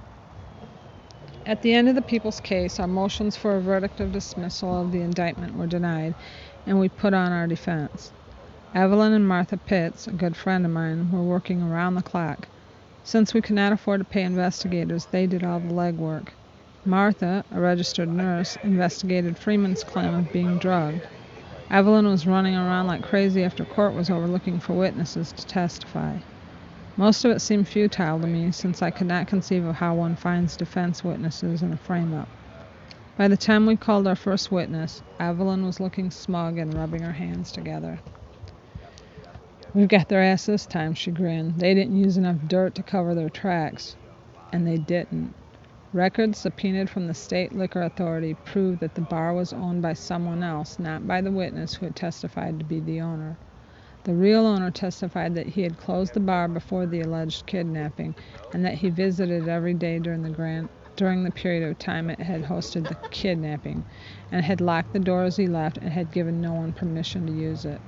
At the end of the people's case, our motions for a verdict of dismissal of the indictment were denied, and we put on our defense. Evelyn and Martha Pitts, a good friend of mine, were working around the clock. Since we could not afford to pay investigators, they did all the legwork. Martha, a registered nurse, investigated Freeman's claim of being drugged. Evelyn was running around like crazy after court was over looking for witnesses to testify. Most of it seemed futile to me, since I could not conceive of how one finds defense witnesses in a frame-up. By the time we called our first witness, Evelyn was looking smug and rubbing her hands together. "We've got their ass this time," she grinned. "They didn't use enough dirt to cover their tracks." And they didn't. Records subpoenaed from the state liquor authority proved that the bar was owned by someone else, not by the witness who had testified to be the owner. The real owner testified that he had closed the bar before the alleged kidnapping, and that he visited every day during the period of time it had hosted the kidnapping, and had locked the door as he left and had given no one permission to use it.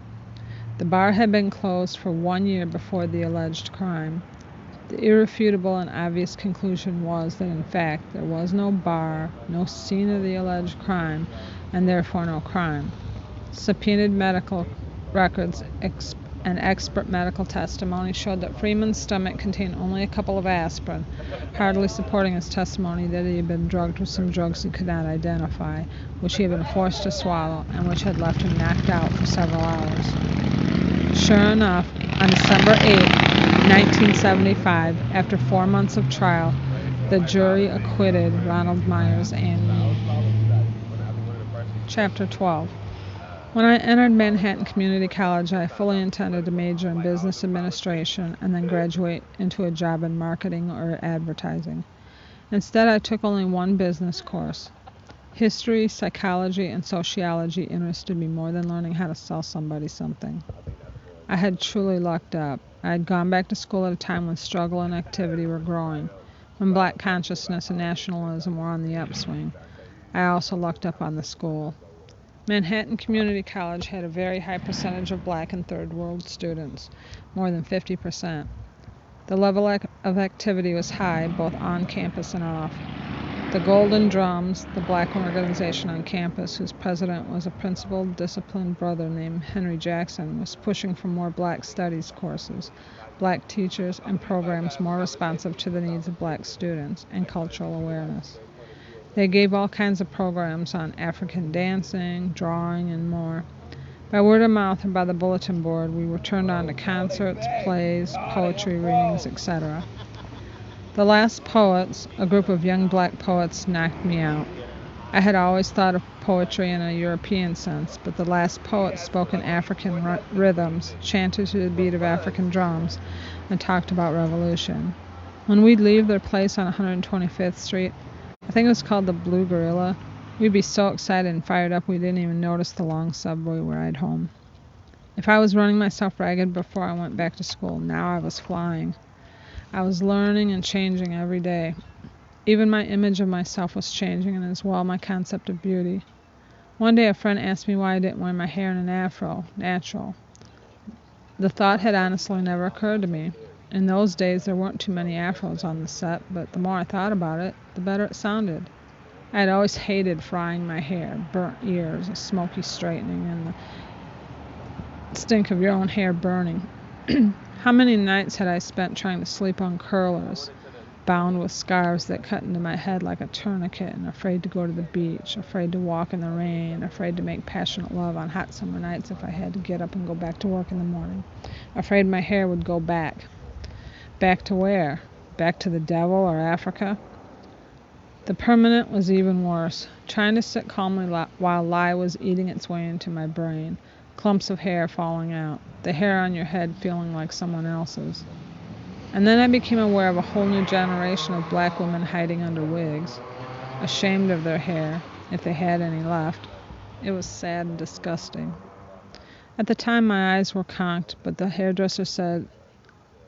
The bar had been closed for 1 year before the alleged crime. The irrefutable and obvious conclusion was that, in fact, there was no bar, no scene of the alleged crime, and therefore no crime. Subpoenaed medical records and expert medical testimony showed that Freeman's stomach contained only a couple of aspirin, hardly supporting his testimony that he had been drugged with some drugs he could not identify, which he had been forced to swallow, and which had left him knocked out for several hours. Sure enough, on December 8, 1975, after 4 months of trial, the jury acquitted Ronald Myers and me. Chapter 12. When I entered Manhattan Community College, I fully intended to major in business administration and then graduate into a job in marketing or advertising. Instead, I took only one business course. History, psychology, and sociology interested me more than learning how to sell somebody something. I had truly lucked up. I had gone back to school at a time when struggle and activity were growing, when black consciousness and nationalism were on the upswing. I also looked up on the school. Manhattan Community College had a very high percentage of black and third world students, more than 50%. The level of activity was high, both on campus and off. The Golden Drums, the black organization on campus, whose president was a principled, disciplined brother named Henry Jackson, was pushing for more black studies courses, black teachers, and programs more responsive to the needs of black students, and cultural awareness. They gave all kinds of programs on African dancing, drawing, and more. By word of mouth and by the bulletin board, we were turned on to concerts, plays, poetry readings, etc. The Last Poets, a group of young black poets, knocked me out. I had always thought of poetry in a European sense, but the Last Poets spoke in African rhythms, chanted to the beat of African drums, and talked about revolution. When we'd leave their place on 125th Street, I think it was called the Blue Gorilla, we'd be so excited and fired up we didn't even notice the long subway ride home. If I was running myself ragged before I went back to school, now I was flying. I was learning and changing every day. Even my image of myself was changing, and as well my concept of beauty. One day a friend asked me why I didn't wear my hair in an afro, natural. The thought had honestly never occurred to me. In those days there weren't too many afros on the set, but the more I thought about it, the better it sounded. I had always hated frying my hair, burnt ears, a smoky straightening, and the stink of your own hair burning. How many nights had I spent trying to sleep on curlers, bound with scarves that cut into my head like a tourniquet, and afraid to go to the beach, afraid to walk in the rain, afraid to make passionate love on hot summer nights if I had to get up and go back to work in the morning, afraid my hair would go back. Back to where? Back to the devil or Africa? The permanent was even worse, trying to sit calmly while lie was eating its way into my brain, clumps of hair falling out, the hair on your head feeling like someone else's. And then I became aware of a whole new generation of black women hiding under wigs, ashamed of their hair, if they had any left. It was sad and disgusting. At the time my eyes were conked, but the hairdresser said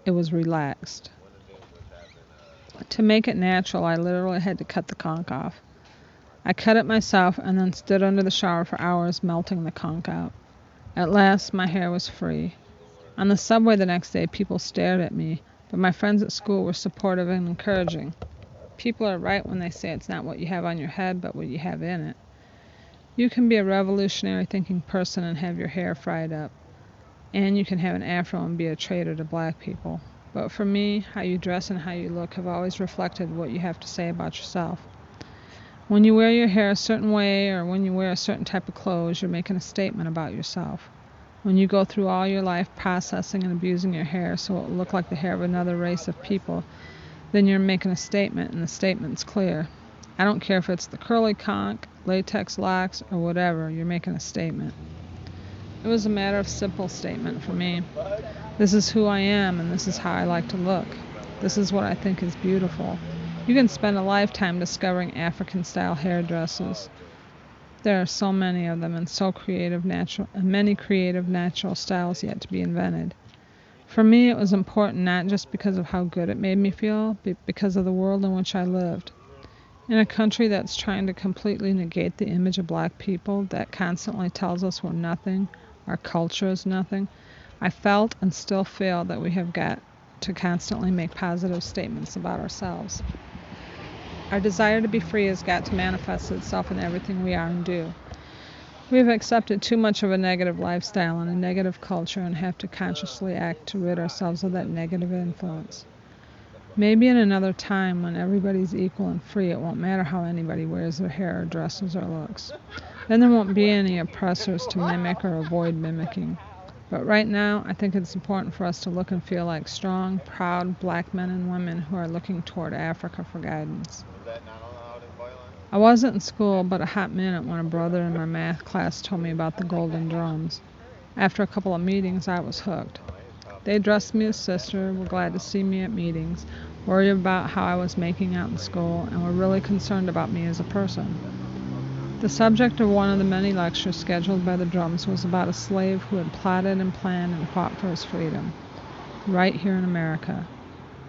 it was relaxed. To make it natural, I literally had to cut the conch off. I cut it myself and then stood under the shower for hours melting the conch out. At last, my hair was free. On the subway the next day, people stared at me, but my friends at school were supportive and encouraging. People are right when they say it's not what you have on your head, but what you have in it. You can be a revolutionary thinking person and have your hair fried up. And you can have an afro and be a traitor to black people. But for me, how you dress and how you look have always reflected what you have to say about yourself. When you wear your hair a certain way or when you wear a certain type of clothes, you're making a statement about yourself. When you go through all your life processing and abusing your hair so it will look like the hair of another race of people, then you're making a statement, and the statement's clear. I don't care if it's the curly conch, latex locks, or whatever, you're making a statement. It was a matter of simple statement for me. This is who I am, and this is how I like to look. This is what I think is beautiful. You can spend a lifetime discovering African-style hairdresses. There are so many of them, and many creative natural styles yet to be invented. For me, it was important not just because of how good it made me feel, but because of the world in which I lived. In a country that's trying to completely negate the image of black people, that constantly tells us we're nothing, our culture is nothing, I felt and still feel that we have got to constantly make positive statements about ourselves. Our desire to be free has got to manifest itself in everything we are and do. We have accepted too much of a negative lifestyle and a negative culture and have to consciously act to rid ourselves of that negative influence. Maybe in another time when everybody's equal and free, it won't matter how anybody wears their hair or dresses or looks. Then there won't be any oppressors to mimic or avoid mimicking. But right now, I think it's important for us to look and feel like strong, proud black men and women who are looking toward Africa for guidance. I wasn't in school but a hot minute when a brother in my math class told me about the Golden Drums. After a couple of meetings, I was hooked. They addressed me as sister, were glad to see me at meetings, worried about how I was making out in school, and were really concerned about me as a person. The subject of one of the many lectures scheduled by the Drums was about a slave who had plotted and planned and fought for his freedom, right here in America.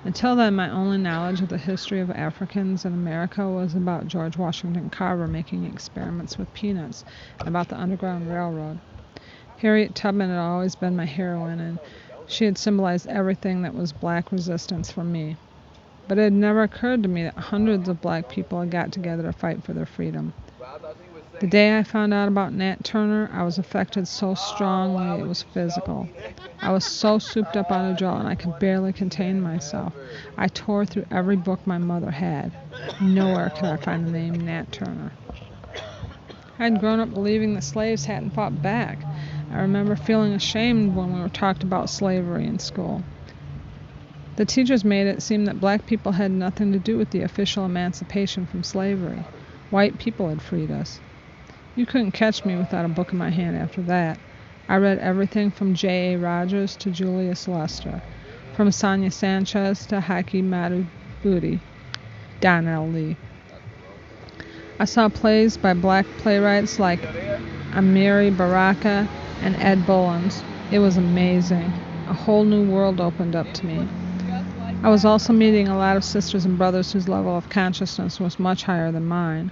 Until then, my only knowledge of the history of Africans in America was about George Washington Carver making experiments with peanuts and about the Underground Railroad. Harriet Tubman had always been my heroine, and she had symbolized everything that was black resistance for me. But it had never occurred to me that hundreds of black people had got together to fight for their freedom. The day I found out about Nat Turner, I was affected so strongly it was physical. I was so souped up on a drill and I could barely contain myself. I tore through every book my mother had. Nowhere could I find the name Nat Turner. I had grown up believing the slaves hadn't fought back. I remember feeling ashamed when we were talked about slavery in school. The teachers made it seem that black people had nothing to do with the official emancipation from slavery. White people had freed us. You couldn't catch me without a book in my hand after that. I read everything from J.A. Rogers to Julius Lester, from Sonia Sanchez to Haki Madhubuti, Don L. Lee. I saw plays by black playwrights like Amiri Baraka and Ed Bullins. It was amazing. A whole new world opened up to me. I was also meeting a lot of sisters and brothers whose level of consciousness was much higher than mine.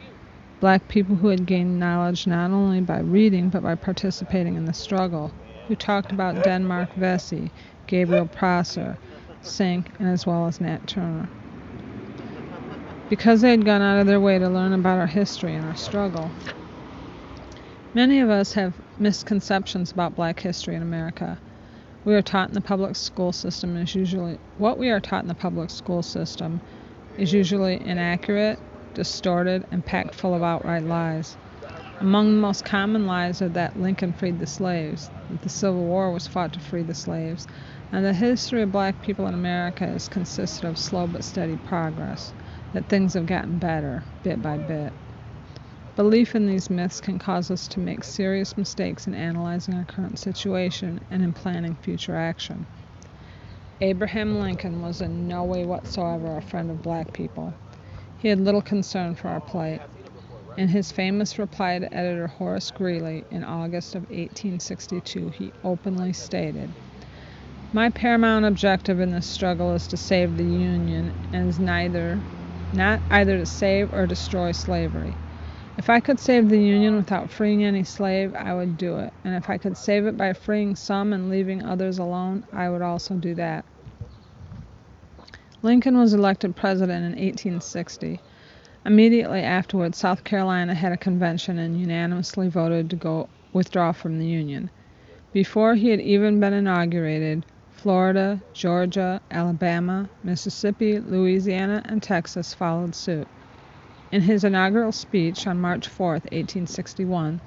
Black people who had gained knowledge not only by reading but by participating in the struggle, who talked about Denmark Vesey, Gabriel Prosser, Sink, and as well as Nat Turner. Because they had gone out of their way to learn about our history and our struggle. Many of us have misconceptions about black history in America. What we are taught in the public school system is usually inaccurate, distorted, and packed full of outright lies. Among the most common lies are that Lincoln freed the slaves, that the Civil War was fought to free the slaves, and the history of black people in America has consisted of slow but steady progress, that things have gotten better, bit by bit. Belief in these myths can cause us to make serious mistakes in analyzing our current situation and in planning future action. Abraham Lincoln was in no way whatsoever a friend of black people. He had little concern for our plight. In his famous reply to editor Horace Greeley in August of 1862, he openly stated, "My paramount objective in this struggle is to save the Union and is not either to save or destroy slavery. If I could save the Union without freeing any slave, I would do it. And if I could save it by freeing some and leaving others alone, I would also do that." Lincoln was elected president in 1860. Immediately afterwards, South Carolina had a convention and unanimously voted to withdraw from the Union. Before he had even been inaugurated, Florida, Georgia, Alabama, Mississippi, Louisiana, and Texas followed suit. In his inaugural speech on March 4, 1861,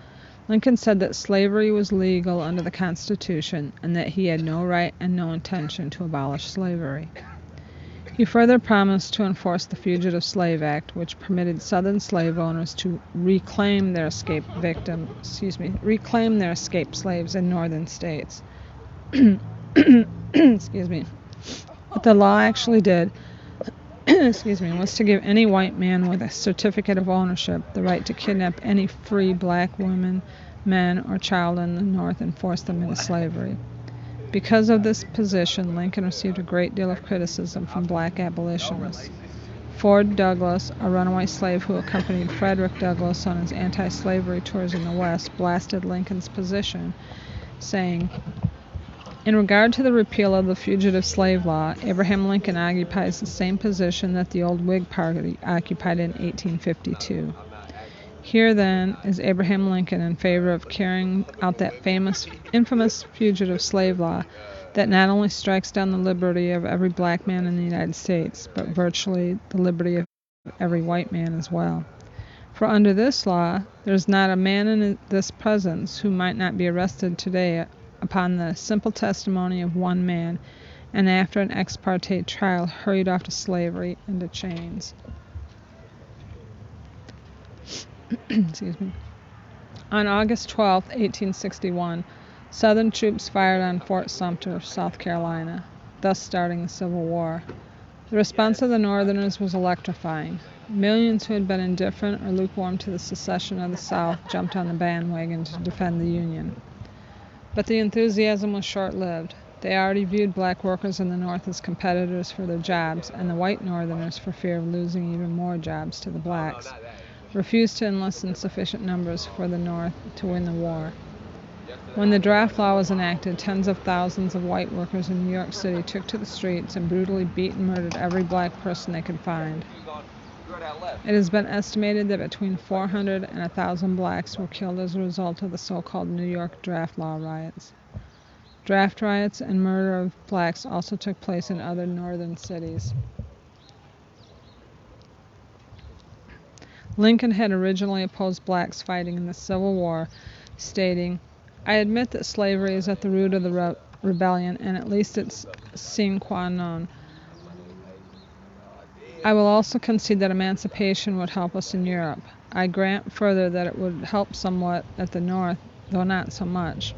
Lincoln said that slavery was legal under the Constitution and that he had no right and no intention to abolish slavery. He further promised to enforce the Fugitive Slave Act, which permitted Southern slave owners to reclaim their escaped slaves in northern states. Excuse me. What the law actually did was to give any white man with a certificate of ownership the right to kidnap any free black woman, man, or child in the North and force them into slavery. Because of this position, Lincoln received a great deal of criticism from black abolitionists. Ford Douglass, a runaway slave who accompanied Frederick Douglass on his anti-slavery tours in the West, blasted Lincoln's position, saying, "In regard to the repeal of the fugitive slave law, Abraham Lincoln occupies the same position that the old Whig Party occupied in 1852. Here, then, is Abraham Lincoln in favor of carrying out that infamous fugitive slave law that not only strikes down the liberty of every black man in the United States, but virtually the liberty of every white man as well. For under this law, there is not a man in this presence who might not be arrested today upon the simple testimony of one man, and after an ex parte trial hurried off to slavery and to chains." Excuse me. On August 12, 1861, Southern troops fired on Fort Sumter, South Carolina, thus starting the Civil War. The response of the Northerners was electrifying. Millions who had been indifferent or lukewarm to the secession of the South jumped on the bandwagon to defend the Union. But the enthusiasm was short-lived. They already viewed black workers in the North as competitors for their jobs, and the white Northerners, for fear of losing even more jobs to the blacks, refused to enlist in sufficient numbers for the North to win the war. When the draft law was enacted, tens of thousands of white workers in New York City took to the streets and brutally beat and murdered every black person they could find. It has been estimated that between 400 and 1,000 blacks were killed as a result of the so-called New York draft law riots. Draft riots and murder of blacks also took place in other northern cities. Lincoln had originally opposed blacks fighting in the Civil War, stating, "I admit that slavery is at the root of the rebellion, and at least it's sine qua non. I will also concede that emancipation would help us in Europe. I grant further that it would help somewhat at the North, though not so much.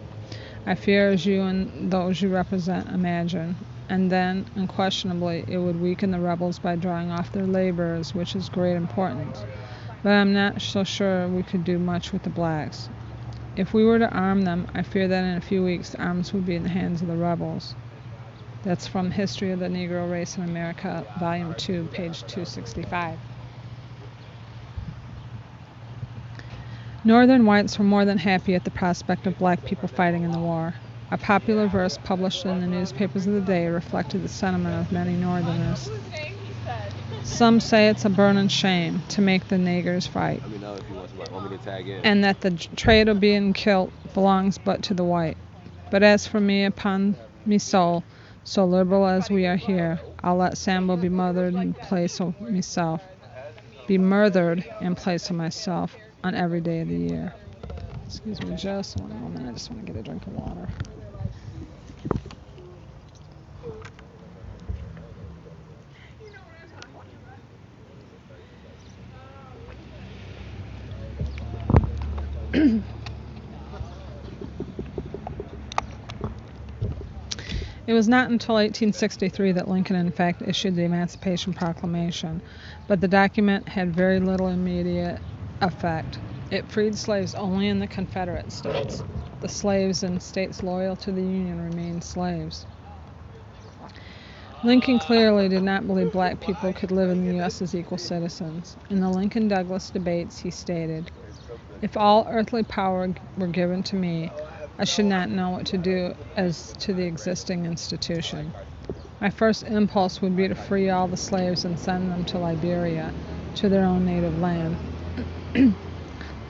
I fear as you and those you represent imagine. And then, unquestionably, it would weaken the rebels by drawing off their laborers, which is great importance. But I'm not so sure we could do much with the blacks. If we were to arm them, I fear that in a few weeks arms would be in the hands of the rebels." That's from History of the Negro Race in America, Volume 2, page 265. Northern whites were more than happy at the prospect of black people fighting in the war. A popular verse published in the newspapers of the day reflected the sentiment of many Northerners. "Some say it's a burnin' shame to make the niggers fight, and that the trade of being kilt belongs but to the white. But as for me, upon me soul, so liberal as we are here, I'll let Sambo be murthered in place of myself on every day of the year." Excuse me just one moment, I just want to get a drink of water. It was not until 1863 that Lincoln in fact issued the Emancipation Proclamation, but the document had very little immediate effect. It freed slaves only in the Confederate states. The slaves in states loyal to the Union remained slaves. Lincoln clearly did not believe black people could live in the U.S. as equal citizens. In the Lincoln-Douglas debates, he stated, "If all earthly power were given to me, I should not know what to do as to the existing institution. My first impulse would be to free all the slaves and send them to Liberia, to their own native land.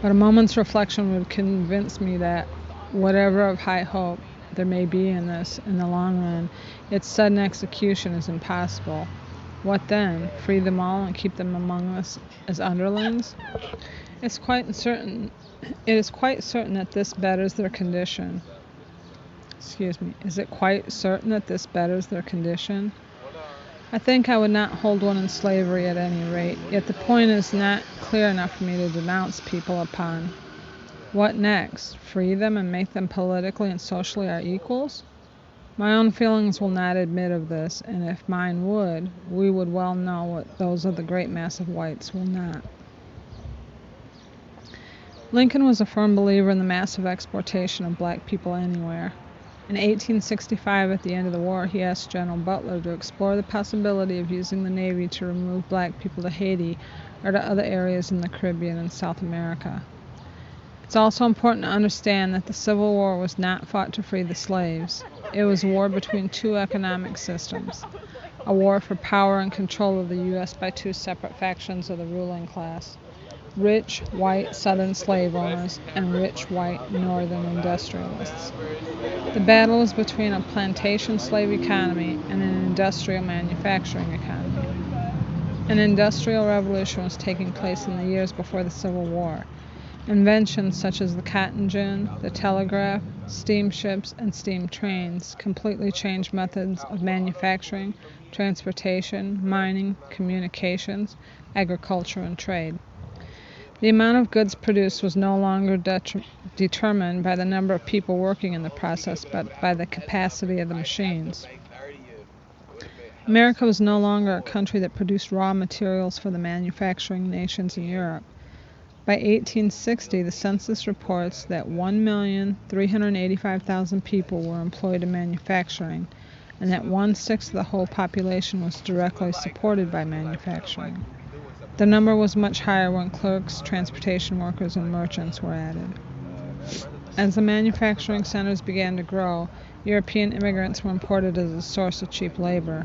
But a moment's reflection would convince me that, whatever of high hope there may be in this, in the long run, its sudden execution is impossible. What then? Free them all and keep them among us as underlings? It is quite certain that this betters their condition. Is it quite certain that this betters their condition? I think I would not hold one in slavery at any rate, yet the point is not clear enough for me to denounce people upon. What next? Free them and make them politically and socially our equals? My own feelings will not admit of this, and if mine would, we would well know what those of the great mass of whites will not." Lincoln was a firm believer in the massive exportation of black people anywhere. In 1865, at the end of the war, he asked General Butler to explore the possibility of using the Navy to remove black people to Haiti or to other areas in the Caribbean and South America. It's also important to understand that the Civil War was not fought to free the slaves. It was a war between two economic systems, a war for power and control of the U.S. by two separate factions of the ruling class: rich white Southern slave owners and rich white Northern industrialists. The battle was between a plantation slave economy and an industrial manufacturing economy. An industrial revolution was taking place in the years before the Civil War. Inventions such as the cotton gin, the telegraph, steamships, and steam trains completely changed methods of manufacturing, transportation, mining, communications, agriculture, and trade. The amount of goods produced was no longer determined by the number of people working in the process, but by the capacity of the machines. America was no longer a country that produced raw materials for the manufacturing nations in Europe, By 1860, the census reports that 1,385,000 people were employed in manufacturing, and that 1/6 of the whole population was directly supported by manufacturing. The number was much higher when clerks, transportation workers, and merchants were added. As the manufacturing centers began to grow, European immigrants were imported as a source of cheap labor.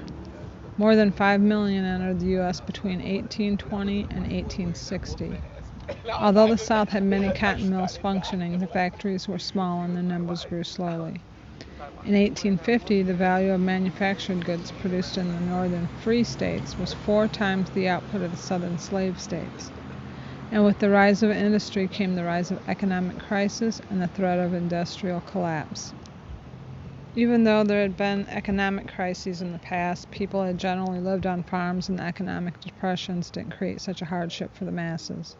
More than 5 million entered the U.S. between 1820 and 1860. Although the South had many cotton mills functioning, the factories were small and their numbers grew slowly. In 1850, the value of manufactured goods produced in the northern free states was 4 times the output of the southern slave states. And with the rise of industry came the rise of economic crisis and the threat of industrial collapse. Even though there had been economic crises in the past, people had generally lived on farms, and the economic depressions didn't create such a hardship for the masses.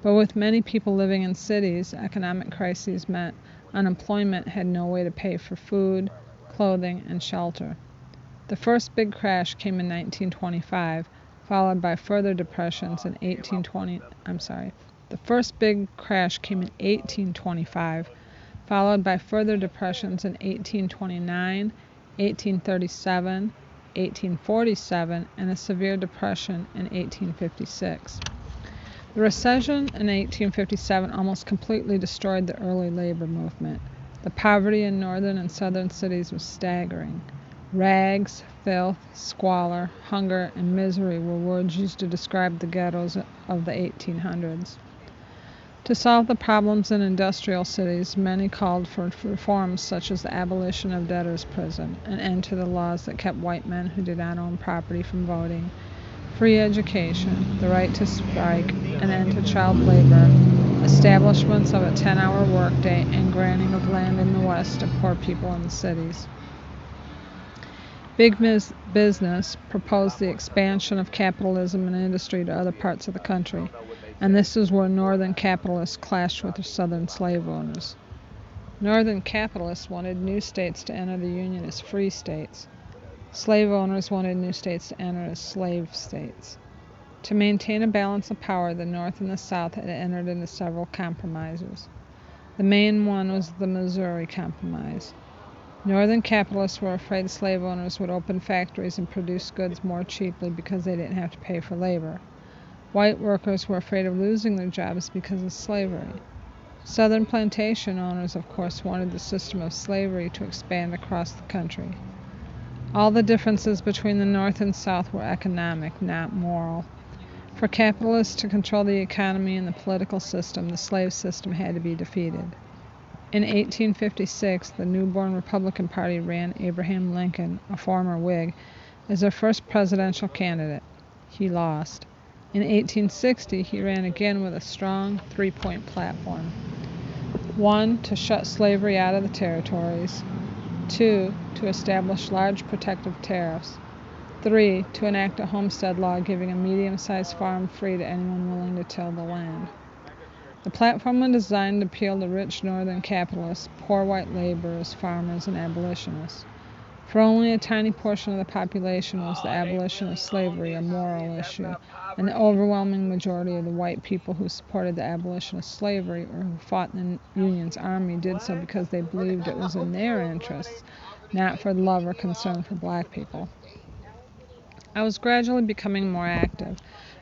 But with many people living in cities, economic crises meant unemployment had no way to pay for food, clothing, and shelter. The first big crash came in 1925, followed by further depressions in 1820. The first big crash came in 1825, followed by further depressions in 1829, 1837, 1847, and a severe depression in 1856. The recession in 1857 almost completely destroyed the early labor movement. The poverty in northern and southern cities was staggering. Rags, filth, squalor, hunger, and misery were words used to describe the ghettos of the 1800s. To solve the problems in industrial cities, many called for reforms such as the abolition of debtor's prison, an end to the laws that kept white men who did not own property from voting, free education, the right to strike, an end to child labor, establishments of a 10-hour workday, and granting of land in the West to poor people in the cities. Big business proposed the expansion of capitalism and industry to other parts of the country, and this is where northern capitalists clashed with the southern slave owners. Northern capitalists wanted new states to enter the Union as free states. Slave owners wanted new states to enter as slave states. To maintain a balance of power, the North and the South had entered into several compromises. The main one was the Missouri Compromise. Northern capitalists were afraid slave owners would open factories and produce goods more cheaply because they didn't have to pay for labor. White workers were afraid of losing their jobs because of slavery. Southern plantation owners, of course, wanted the system of slavery to expand across the country. All the differences between the North and South were economic, not moral. For capitalists to control the economy and the political system, the slave system had to be defeated. In 1856, the newborn Republican Party ran Abraham Lincoln, a former Whig, as their first presidential candidate. He lost. In 1860, he ran again with a strong 3-point platform. 1. To shut slavery out of the territories. 2. To establish large protective tariffs. 3. To enact a homestead law giving a medium-sized farm free to anyone willing to till the land. The platform was designed to appeal to rich northern capitalists, poor white laborers, farmers, and abolitionists. For only a tiny portion of the population was the abolition of slavery a moral issue, and the overwhelming majority of the white people who supported the abolition of slavery or who fought in the Union's army did so because they believed it was in their interests, not for love or concern for black people. I was gradually becoming more active.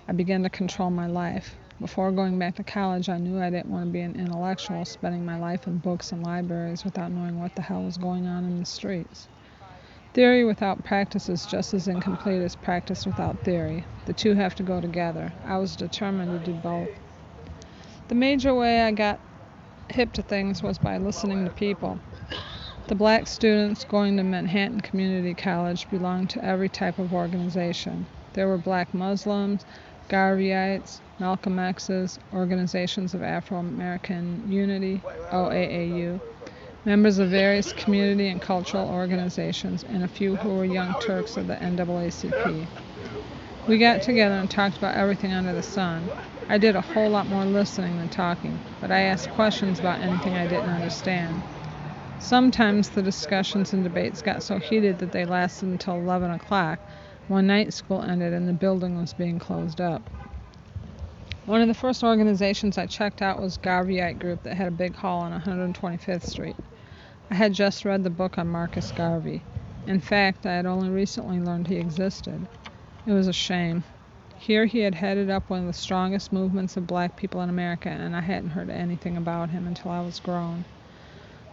I began to control my life. Before going back to college, I knew I didn't want to be an intellectual, spending my life in books and libraries without knowing what the hell was going on in the streets. Theory without practice is just as incomplete as practice without theory. The two have to go together. I was determined to do both. The major way I got hip to things was by listening to people. The black students going to Manhattan Community College belonged to every type of organization. There were black Muslims, Garveyites, Malcolm X's, Organizations of Afro-American Unity, OAAU, members of various community and cultural organizations, and a few who were young Turks of the NAACP. We got together and talked about everything under the sun. I did a whole lot more listening than talking, but I asked questions about anything I didn't understand. Sometimes the discussions and debates got so heated that they lasted until 11 o'clock, when night school ended and the building was being closed up. One of the first organizations I checked out was Garveyite Group that had a big hall on 125th Street. I had just read the book on Marcus Garvey. In fact, I had only recently learned he existed. It was a shame. Here he had headed up one of the strongest movements of black people in America, and I hadn't heard anything about him until I was grown.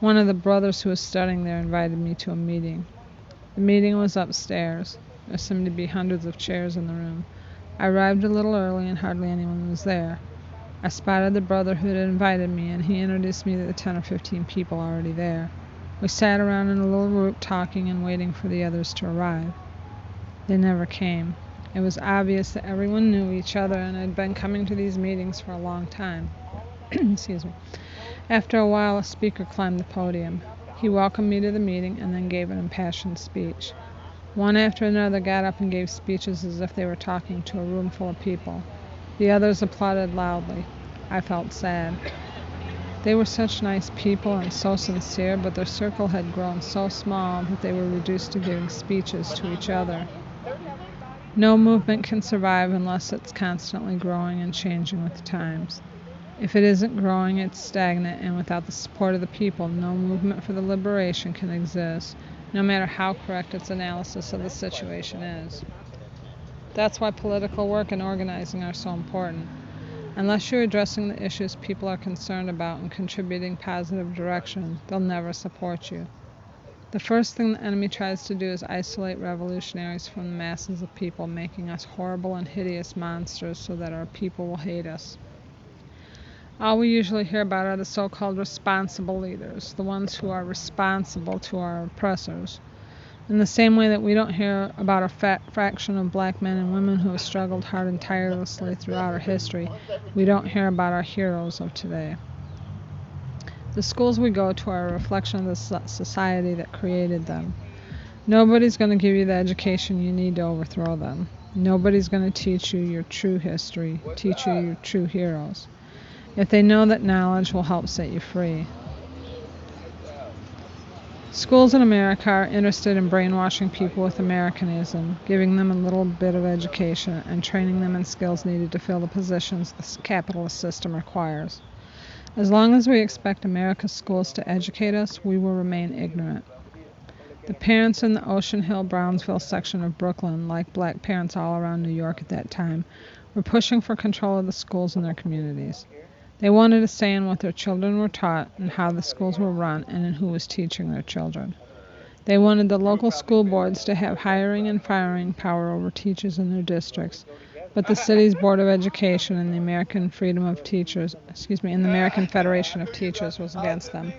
One of the brothers who was studying there invited me to a meeting. The meeting was upstairs. There seemed to be hundreds of chairs in the room. I arrived a little early and hardly anyone was there. I spotted the brother who had invited me, and he introduced me to the 10 or 15 people already there. We sat around in a little group talking and waiting for the others to arrive. They never came. It was obvious that everyone knew each other and had been coming to these meetings for a long time. Excuse me. After a while, a speaker climbed the podium. He welcomed me to the meeting and then gave an impassioned speech. One after another got up and gave speeches as if they were talking to a room full of people. The others applauded loudly. I felt sad. They were such nice people and so sincere, but their circle had grown so small that they were reduced to giving speeches to each other. No movement can survive unless it's constantly growing and changing with the times. If it isn't growing, it's stagnant, and without the support of the people, no movement for the liberation can exist, no matter how correct its analysis of the situation is. That's why political work and organizing are so important. Unless you're addressing the issues people are concerned about and contributing positive direction, they'll never support you. The first thing the enemy tries to do is isolate revolutionaries from the masses of people, making us horrible and hideous monsters so that our people will hate us. All we usually hear about are the so-called responsible leaders, the ones who are responsible to our oppressors. In the same way that we don't hear about a fraction of black men and women who have struggled hard and tirelessly throughout our history, we don't hear about our heroes of today. The schools we go to are a reflection of the society that created them. Nobody's going to give you the education you need to overthrow them. Nobody's going to teach you your true history, teach you your true heroes. If they know that knowledge will help set you free. Schools in America are interested in brainwashing people with Americanism, giving them a little bit of education, and training them in skills needed to fill the positions the capitalist system requires. As long as we expect America's schools to educate us, we will remain ignorant. The parents in the Ocean Hill-Brownsville section of Brooklyn, like black parents all around New York at that time, were pushing for control of the schools in their communities. They wanted a say in what their children were taught and how the schools were run and in who was teaching their children. They wanted the local school boards to have hiring and firing power over teachers in their districts, but the city's Board of Education and the American Freedom of Teachers, and the American Federation of Teachers was against them.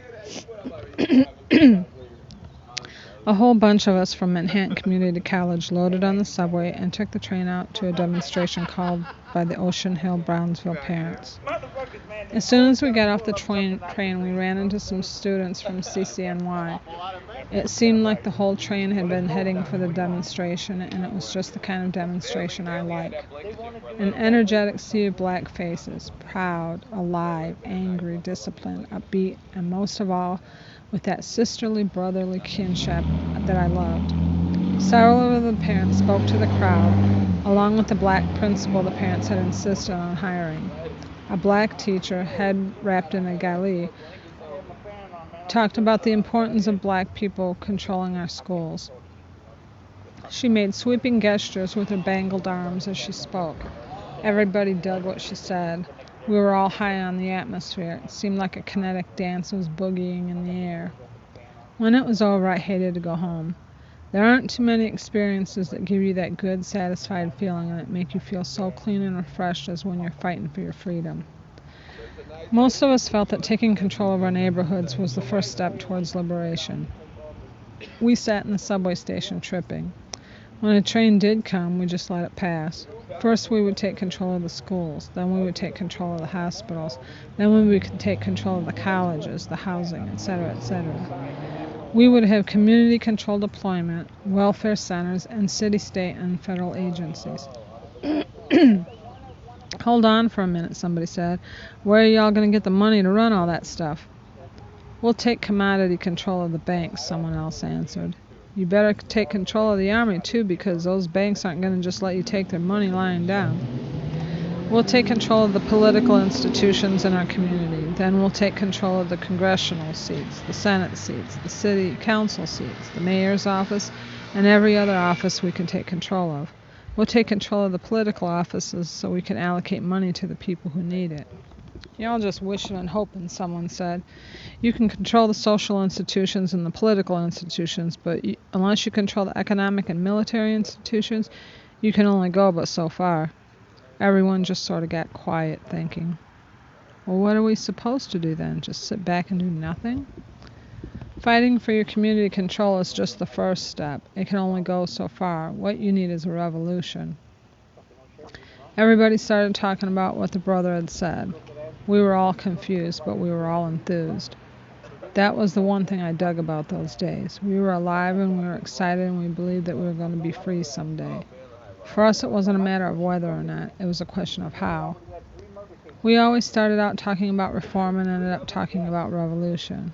A whole bunch of us from Manhattan Community College loaded on the subway and took the train out to a demonstration called by the Ocean Hill-Brownsville parents. As soon as we got off the train, we ran into some students from CCNY. It seemed like the whole train had been heading for the demonstration, and it was just the kind of demonstration I like. An energetic sea of black faces, proud, alive, angry, disciplined, upbeat, and most of all, with that sisterly, brotherly kinship that I loved. Several of the parents spoke to the crowd, along with the black principal the parents had insisted on hiring. A black teacher, head wrapped in a gali, talked about the importance of black people controlling our schools. She made sweeping gestures with her bangled arms as she spoke. Everybody dug what she said. We were all high on the atmosphere. It seemed like a kinetic dance was boogieing in the air. When it was over, I hated to go home. There aren't too many experiences that give you that good, satisfied feeling and that make you feel so clean and refreshed as when you're fighting for your freedom. Most of us felt that taking control of our neighborhoods was the first step towards liberation. We sat in the subway station tripping. When a train did come, we just let it pass. First we would take control of the schools, then we would take control of the hospitals, then we would take control of the colleges, the housing, etc., etc. We would have community control deployment, welfare centers, and city, state, and federal agencies. Hold on for a minute, somebody said. Where are y'all going to get the money to run all that stuff? We'll take commodity control of the banks, someone else answered. You better take control of the army, too, because those banks aren't going to just let you take their money lying down. We'll take control of the political institutions in our community. Then we'll take control of the congressional seats, the Senate seats, the city council seats, the mayor's office, and every other office we can take control of. We'll take control of the political offices so we can allocate money to the people who need it. You're all just wishing and hoping, someone said. You can control the social institutions and the political institutions, but unless you control the economic and military institutions, you can only go but so far. Everyone just sort of got quiet, thinking, well, what are we supposed to do then? Just sit back and do nothing? Fighting for your community control is just the first step. It can only go so far. What you need is a revolution. Everybody started talking about what the brother had said. We were all confused, but we were all enthused. That was the one thing I dug about those days. We were alive and we were excited and we believed that we were going to be free someday. For us, it wasn't a matter of whether or not. It was a question of how. We always started out talking about reform and ended up talking about revolution.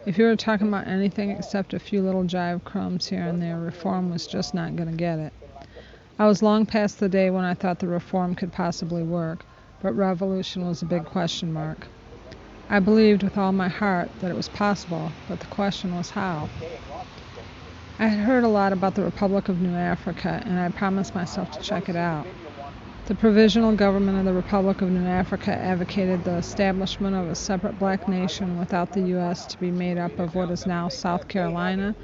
If you were talking about anything except a few little jive crumbs here and there, reform was just not going to get it. I was long past the day when I thought the reform could possibly work, but revolution was a big question mark. I believed with all my heart that it was possible, but the question was how. I had heard a lot about the Republic of New Africa, and I promised myself to check it out. The provisional government of the Republic of New Africa advocated the establishment of a separate black nation without the U.S. to be made up of what is now South Carolina,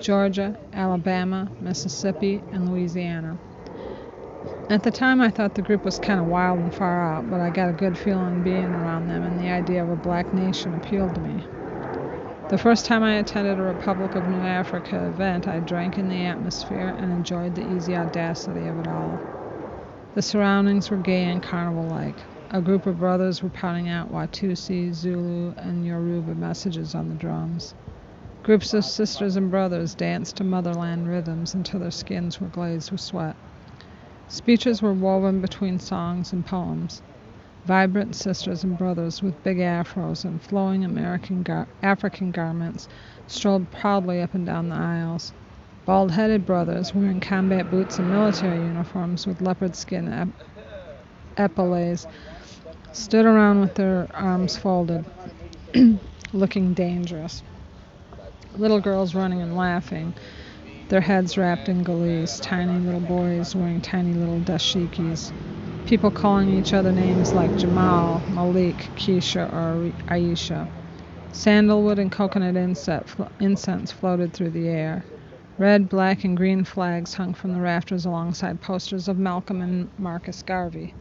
Georgia, Alabama, Mississippi, and Louisiana. At the time, I thought the group was kind of wild and far out, but I got a good feeling being around them, and the idea of a black nation appealed to me. The first time I attended a Republic of New Africa event, I drank in the atmosphere and enjoyed the easy audacity of it all. The surroundings were gay and carnival-like. A group of brothers were pounding out Watusi, Zulu, and Yoruba messages on the drums. Groups of sisters and brothers danced to motherland rhythms until their skins were glazed with sweat. Speeches were woven between songs and poems. Vibrant sisters and brothers with big afros and flowing African garments strolled proudly up and down the aisles. Bald-headed brothers wearing combat boots and military uniforms with leopard skin epaulettes stood around with their arms folded, looking dangerous. Little girls running and laughing, their heads wrapped in gauze, tiny little boys wearing tiny little dashikis. People calling each other names like Jamal, Malik, Keisha, or Aisha. Sandalwood and coconut incense floated through the air. Red, black, and green flags hung from the rafters alongside posters of Malcolm and Marcus Garvey.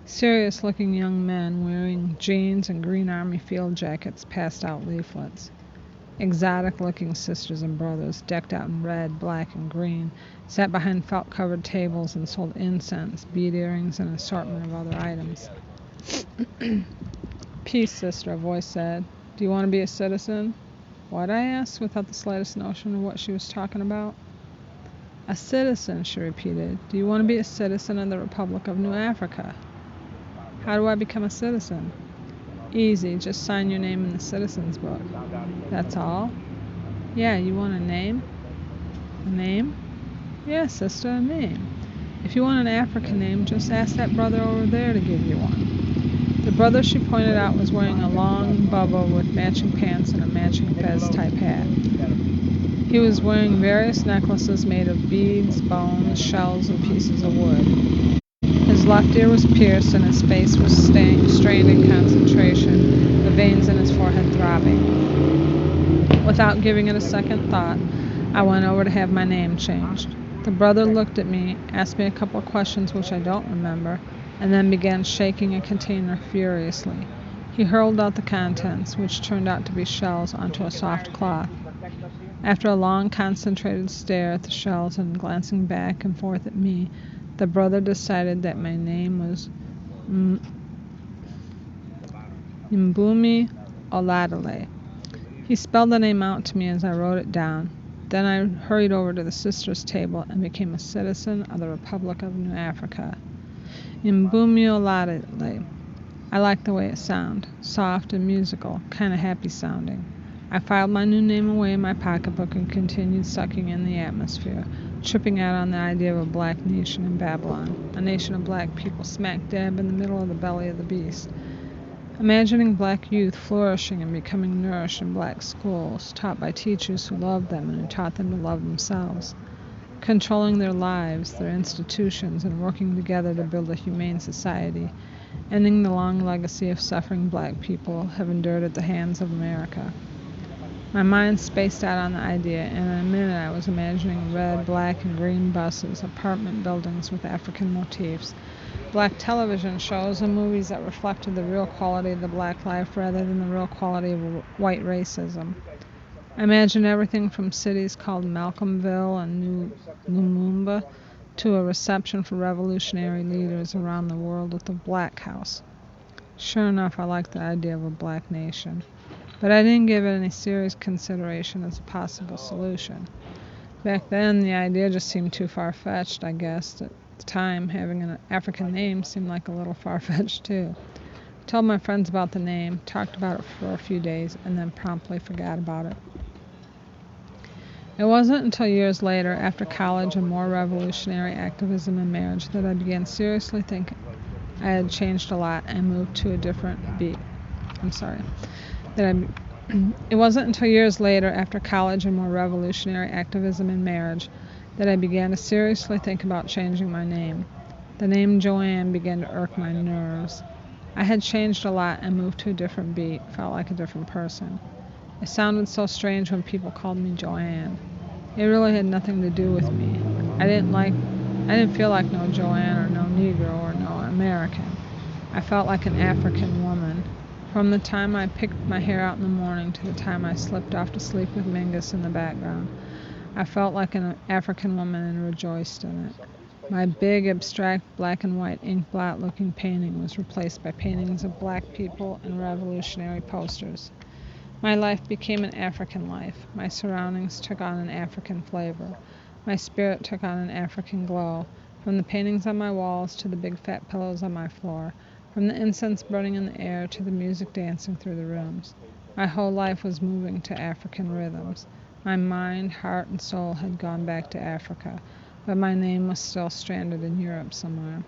Serious-looking young men wearing jeans and green army field jackets passed out leaflets. Exotic-looking sisters and brothers, decked out in red, black, and green, sat behind felt-covered tables and sold incense, bead earrings, and an assortment of other items. Peace, sister, a voice said. Do you want to be a citizen? What? I asked, without the slightest notion of what she was talking about. A citizen, she repeated. Do you want to be a citizen of the Republic of New Africa? How do I become a citizen? Easy, just sign your name in the citizen's book. That's all? Yeah, you want a name? A name? Yeah, sister, a name. If you want an African name, just ask that brother over there to give you one. The brother she pointed out was wearing a long bubba with matching pants and a matching fez-type hat. He was wearing various necklaces made of beads, bones, shells, and pieces of wood. His left ear was pierced and his face was strained in concentration, the veins in his forehead throbbing. Without giving it a second thought, I went over to have my name changed. The brother looked at me, asked me a couple of questions which I don't remember, and then began shaking a container furiously. He hurled out the contents, which turned out to be shells, onto a soft cloth. After a long, concentrated stare at the shells and glancing back and forth at me, the brother decided that my name was Mbumi Oladile. He spelled the name out to me as I wrote it down. Then I hurried over to the sisters' table and became a citizen of the Republic of New Africa. Mbumi Oladile. I liked the way it sounded, soft and musical, kind of happy sounding. I filed my new name away in my pocketbook and continued sucking in the atmosphere, tripping out on the idea of a black nation in Babylon, a nation of black people smack dab in the middle of the belly of the beast. Imagining black youth flourishing and becoming nourished in black schools, taught by teachers who loved them and who taught them to love themselves, controlling their lives, their institutions, and working together to build a humane society, ending the long legacy of suffering black people have endured at the hands of America. My mind spaced out on the idea, and in a minute I was imagining red, black, and green buses, apartment buildings with African motifs, black television shows and movies that reflected the real quality of the black life rather than the real quality of white racism. I imagined everything from cities called Malcolmville and New Lumumba to a reception for revolutionary leaders around the world with a black house. Sure enough, I liked the idea of a black nation, but I didn't give it any serious consideration as a possible solution. Back then, the idea just seemed too far-fetched, I guess. At the time, having an African name seemed like a little far-fetched, too. I told my friends about the name, talked about it for a few days, and then promptly forgot about it. It wasn't until years later, after college and more revolutionary activism and marriage, that I began seriously thinking I had changed a lot and moved to a different beat. It wasn't until years later, after college and more revolutionary activism and marriage, that I began to seriously think about changing my name. The name Joanne began to irk my nerves. I had changed a lot and moved to a different beat, felt like a different person. It sounded so strange when people called me Joanne. It really had nothing to do with me. I didn't feel like no Joanne or no Negro or no American. I felt like an African woman. From the time I picked my hair out in the morning to the time I slipped off to sleep with Mingus in the background, I felt like an African woman and rejoiced in it. My big, abstract, black and white ink blot-looking painting was replaced by paintings of black people and revolutionary posters. My life became an African life. My surroundings took on an African flavor. My spirit took on an African glow, from the paintings on my walls to the big fat pillows on my floor, from the incense burning in the air to the music dancing through the rooms. My whole life was moving to African rhythms. My mind, heart, and soul had gone back to Africa, but my name was still stranded in Europe somewhere.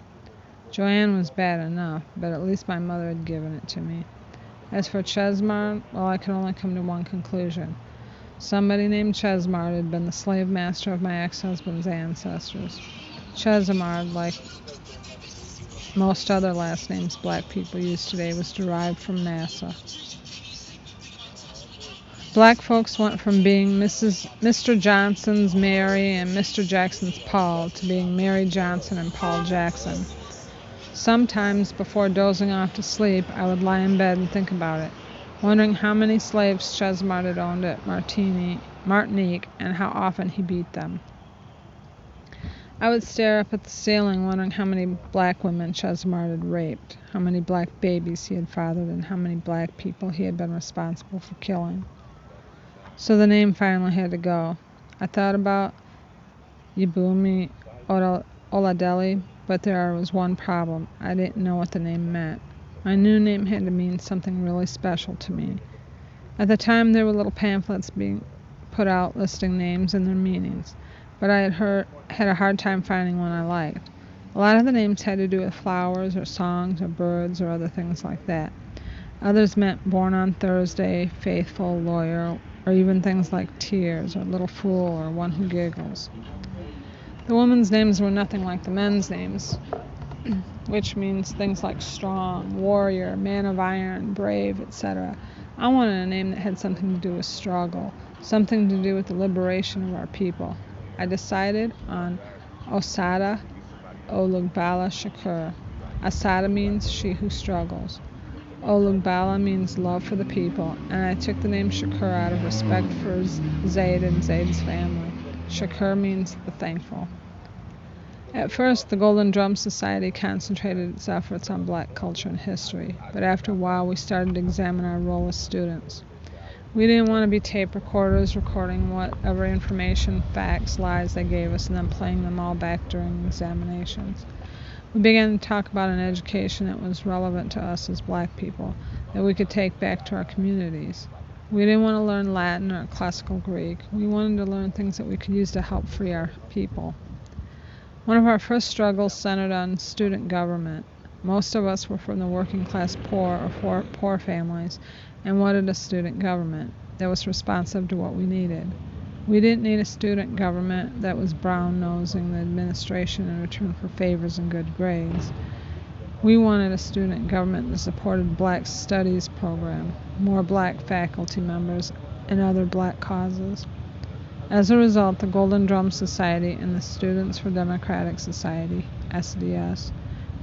Joanne was bad enough, but at least my mother had given it to me. As for Chesmard, well, I could only come to one conclusion. Somebody named Chesmard had been the slave master of my ex-husband's ancestors. Chesmard, like most other last names black people use today, was derived from Massa. Black folks went from being Mr. Johnson's Mary and Mr. Jackson's Paul to being Mary Johnson and Paul Jackson. Sometimes, before dozing off to sleep, I would lie in bed and think about it, wondering how many slaves Chesmard had owned at Martinique and how often he beat them. I would stare up at the ceiling, wondering how many black women Chesmard had raped, how many black babies he had fathered, and how many black people he had been responsible for killing. So the name finally had to go. I thought about Yabumi Oladeli, but there was one problem. I didn't know what the name meant. My new name had to mean something really special to me. At the time, there were little pamphlets being put out listing names and their meanings, but I had a hard time finding one I liked. A lot of the names had to do with flowers or songs or birds or other things like that. Others meant born on Thursday, faithful, loyal, or even things like tears or little fool or one who giggles. The women's names were nothing like the men's names, which means things like strong, warrior, man of iron, brave, etc. I wanted a name that had something to do with struggle, something to do with the liberation of our people. I decided on Assata Olugbala Shakur. Assata means she who struggles. Olugbala means love for the people, and I took the name Shakur out of respect for Zayd and Zayd's family. Shakur means the thankful. At first, the Golden Drum Society concentrated its efforts on black culture and history, but after a while we started to examine our role as students. We didn't want to be tape recorders recording whatever information, facts, lies they gave us and then playing them all back during examinations. We began to talk about an education that was relevant to us as black people, that we could take back to our communities. We didn't want to learn Latin or classical Greek. We wanted to learn things that we could use to help free our people. One of our first struggles centered on student government. Most of us were from the working class poor or poor families and wanted a student government that was responsive to what we needed. We didn't need a student government that was brown-nosing the administration in return for favors and good grades. We wanted a student government that supported Black Studies program, more Black faculty members, and other Black causes. As a result, the Golden Drum Society and the Students for Democratic Society, SDS,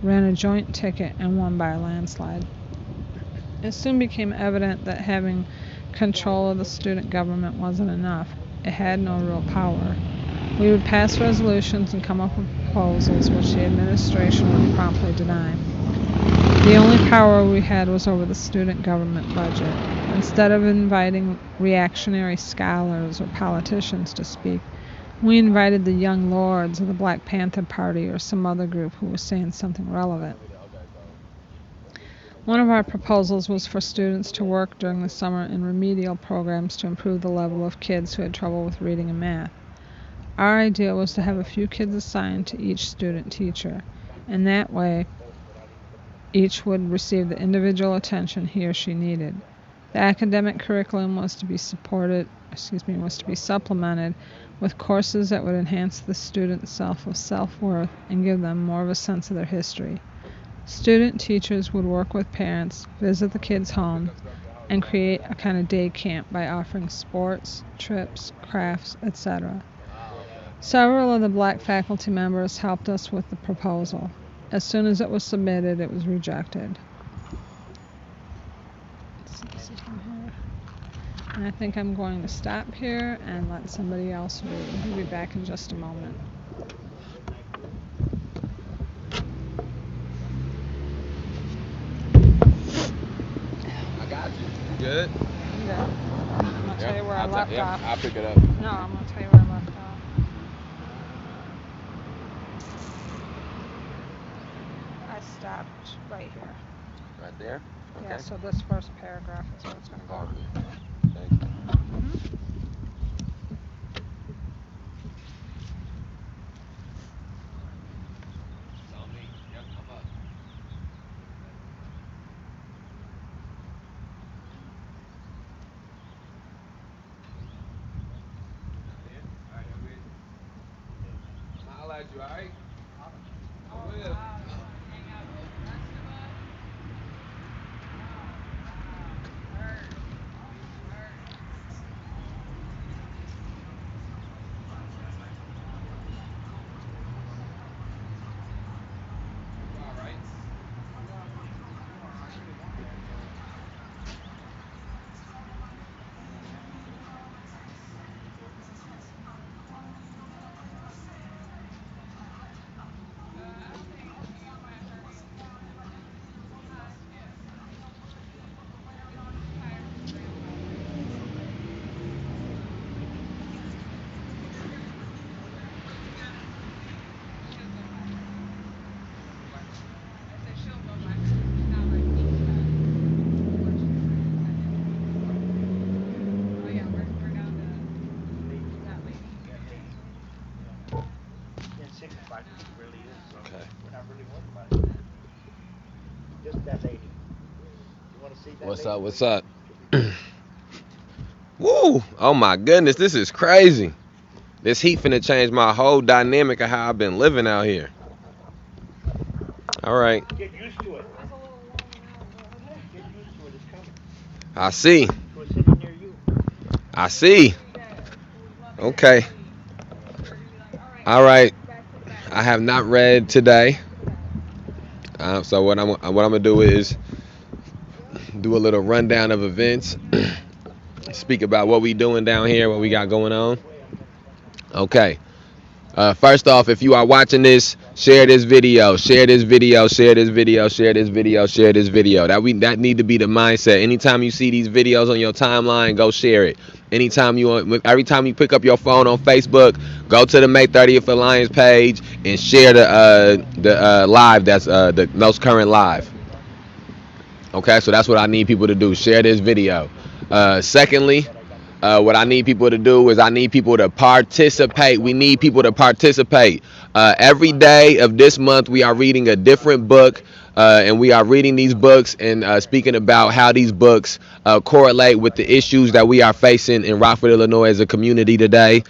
ran a joint ticket and won by a landslide. It soon became evident that having control of the student government wasn't enough. It had no real power. We would pass resolutions and come up with proposals which the administration would promptly deny. The only power we had was over the student government budget. Instead of inviting reactionary scholars or politicians to speak, we invited the young lords of the Black Panther Party or some other group who was saying something relevant. One of our proposals was for students to work during the summer in remedial programs to improve the level of kids who had trouble with reading and math. Our idea was to have a few kids assigned to each student teacher, and that way each would receive the individual attention he or she needed. The academic curriculum was to be supplemented with courses that would enhance the student's self-worth and give them more of a sense of their history. Student teachers would work with parents, visit the kids' homes, and create a kind of day camp by offering sports, trips, crafts, etc. Several of the Black faculty members helped us with the proposal. As soon as it was submitted, it was rejected. And I think I'm going to stop here and let somebody else read. We'll be back in just a moment. I got you. You good? Yeah. I'm going to tell you where I left off. I'll pick it up. No, I'm going to tell you where I left off. I stopped right here. Right there? Okay. Yeah, so this first paragraph is where it's going to go. Thank you. I'll let you, all right? I will. What's up? Woo! Oh my goodness, this is crazy. This heat finna change my whole dynamic of how I've been living out here. All right. Get used to it. Get used to it. It's coming. I see. We're sitting near you. I see. Okay. All right. I have not read today. So what I'm gonna do is do a little rundown of events. Speak about what we doing down here, what we got going on. Okay. First off, if you are watching this, share this video, share this video, share this video, share this video, share this video. That need to be the mindset. Anytime you see these videos on your timeline, go share it. Every time you pick up your phone on Facebook, go to the May 30th Alliance page and share the live. That's the most current live. Okay, so that's what I need people to do. Share this video. Secondly, what I need people to do is I need people to participate. We need people to participate. Every day of this month, we are reading a different book, and we are reading these books and speaking about how these books correlate with the issues that we are facing in Rockford, Illinois as a community today.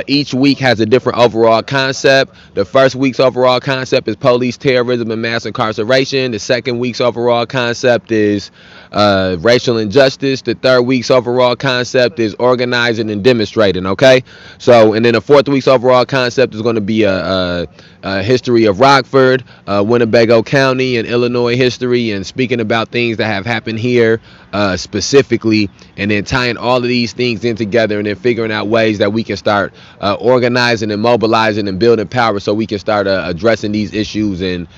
Each week has a different overall concept. The first week's overall concept is police terrorism and mass incarceration. The second week's overall concept is racial injustice. The third week's overall concept is organizing and demonstrating. Okay, so and then the fourth week's overall concept is going to be a history of Rockford, Winnebago County, and Illinois history, and speaking about things that have happened here specifically, and then tying all of these things in together, and then figuring out ways that we can start organizing and mobilizing and building power, so we can start addressing these issues and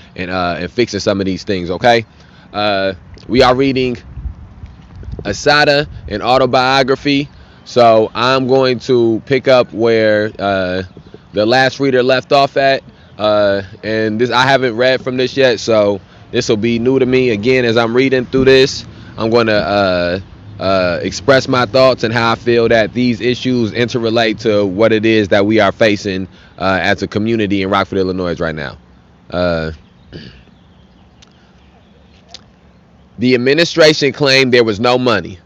fixing some of these things. Okay. We are reading Assata, an autobiography. So I'm going to pick up where the last reader left off at. And this, I haven't read from this yet, so this will be new to me. Again, as I'm reading through this, I'm going to express my thoughts and how I feel that these issues interrelate to what it is that we are facing as a community in Rockford, Illinois right now. Uh, The administration claimed there was no money.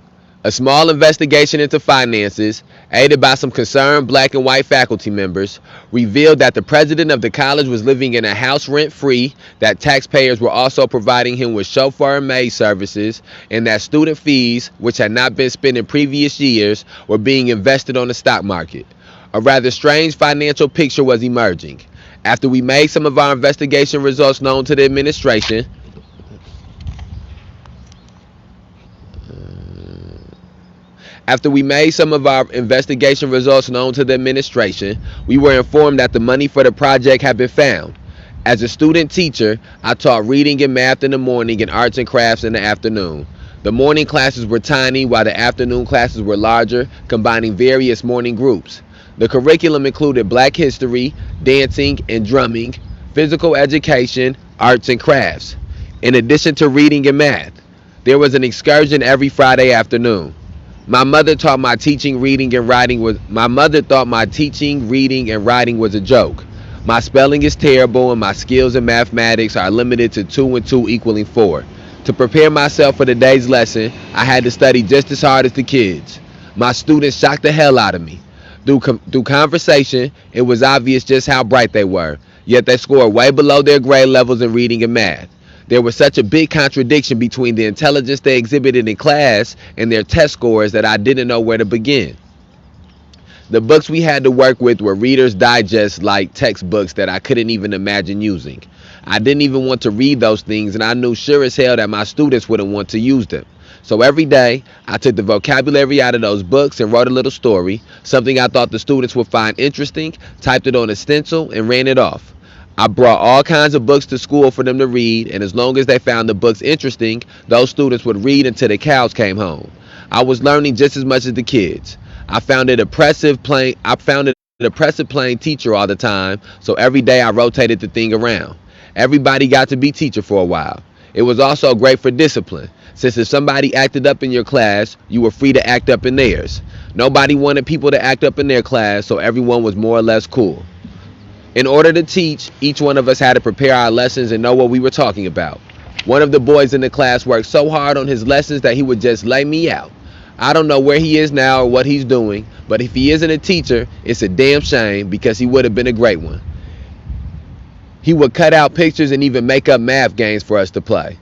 A small investigation into finances, aided by some concerned black and white faculty members, revealed that the president of the college was living in a house rent-free, that taxpayers were also providing him with chauffeur and maid services, and that student fees, which had not been spent in previous years, were being invested on the stock market. A rather strange financial picture was emerging. After we made some of our investigation results known to the administration, After we made some of our investigation results known to the administration, we were informed that the money for the project had been found. As a student teacher, I taught reading and math in the morning and arts and crafts in the afternoon. The morning classes were tiny while the afternoon classes were larger, combining various morning groups. The curriculum included black history, dancing and drumming, physical education, arts and crafts. In addition to reading and math, there was an excursion every Friday afternoon. My mother thought my teaching, reading, and writing was a joke. My spelling is terrible and my skills in mathematics are limited to 2 and 2 equaling 4. To prepare myself for the day's lesson, I had to study just as hard as the kids. My students shocked the hell out of me. Through conversation, it was obvious just how bright they were, yet they scored way below their grade levels in reading and math. There was such a big contradiction between the intelligence they exhibited in class and their test scores that I didn't know where to begin. The books we had to work with were Reader's Digest like textbooks that I couldn't even imagine using. I didn't even want to read those things, and I knew sure as hell that my students wouldn't want to use them. So every day, I took the vocabulary out of those books and wrote a little story, something I thought the students would find interesting, typed it on a stencil, and ran it off. I brought all kinds of books to school for them to read, and as long as they found the books interesting, those students would read until the cows came home. I was learning just as much as the kids. I found it oppressive playing teacher all the time, so every day I rotated the thing around. Everybody got to be teacher for a while. It was also great for discipline, since if somebody acted up in your class, you were free to act up in theirs. Nobody wanted people to act up in their class, so everyone was more or less cool. In order to teach, each one of us had to prepare our lessons and know what we were talking about. One of the boys in the class worked so hard on his lessons that he would just lay me out. I don't know where he is now or what he's doing, but if he isn't a teacher, it's a damn shame because he would have been a great one. He would cut out pictures and even make up math games for us to play.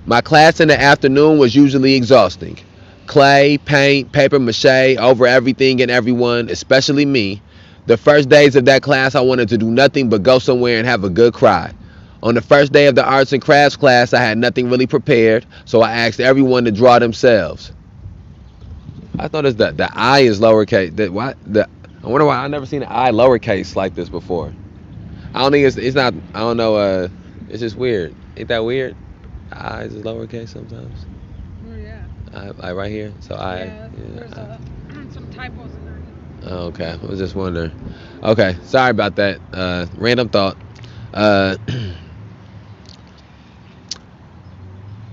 My class in the afternoon was usually exhausting. Clay, paint, paper mache over everything and everyone, especially me. The first days of that class, I wanted to do nothing but go somewhere and have a good cry. On the first day of the arts and crafts class, I had nothing really prepared, so I asked everyone to draw themselves. I thought the I is lowercase. I wonder why I never seen an I lowercase like this before. I don't think it's not. I don't know. It's just weird. Ain't that weird? I is lowercase sometimes. Oh, yeah. I right here. So I. Yeah, there's some typos in there. Oh, okay. I was just wondering. Okay, sorry about that. Random thought. Uh,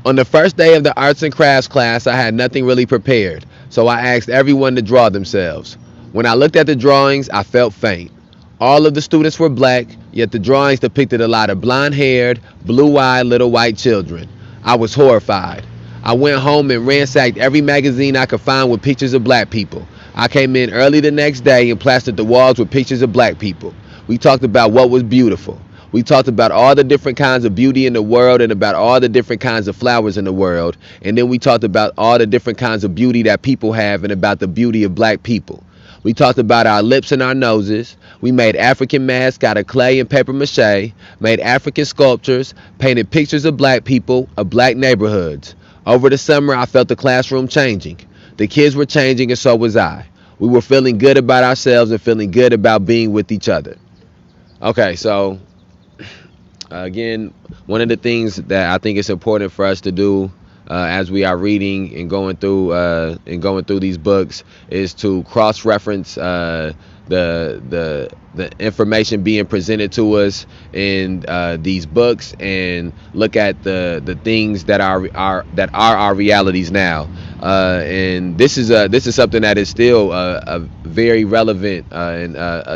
On the first day of the arts and crafts class, I had nothing really prepared, so I asked everyone to draw themselves. When I looked at the drawings, I felt faint. All of the students were black, yet the drawings depicted a lot of blonde haired, blue eyed little white children. I was horrified. I went home and ransacked every magazine I could find with pictures of black people. I came in early the next day and plastered the walls with pictures of black people. We talked about what was beautiful. We talked about all the different kinds of beauty in the world and about all the different kinds of flowers in the world. And then we talked about all the different kinds of beauty that people have and about the beauty of black people. We talked about our lips and our noses. We made African masks out of clay and paper mache, made African sculptures, painted pictures of black people, of black neighborhoods. Over the summer, I felt the classroom changing. The kids were changing, and so was I. We were feeling good about ourselves and feeling good about being with each other. Okay, so again, one of the things that I think is important for us to do as we are reading and going through these books is to cross-reference the information being presented to us in these books and look at the things that are our realities now. And this is something that is still a very relevant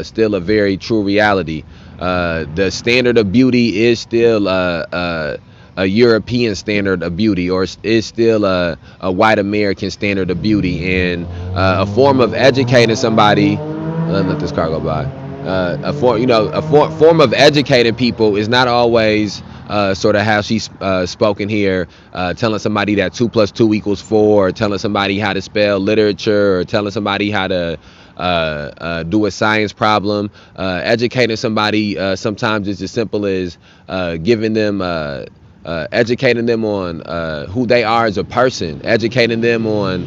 still a very true reality. The standard of beauty is still a European standard of beauty, or is still a white American standard of beauty, and a form of educating somebody. Let this car go by. Form of educating people is not always sort of how she's spoken here, telling somebody that 2 + 2 = 4, or telling somebody how to spell literature, or telling somebody how to do a science problem. Educating somebody sometimes is as simple as giving them educating them on who they are as a person, educating them on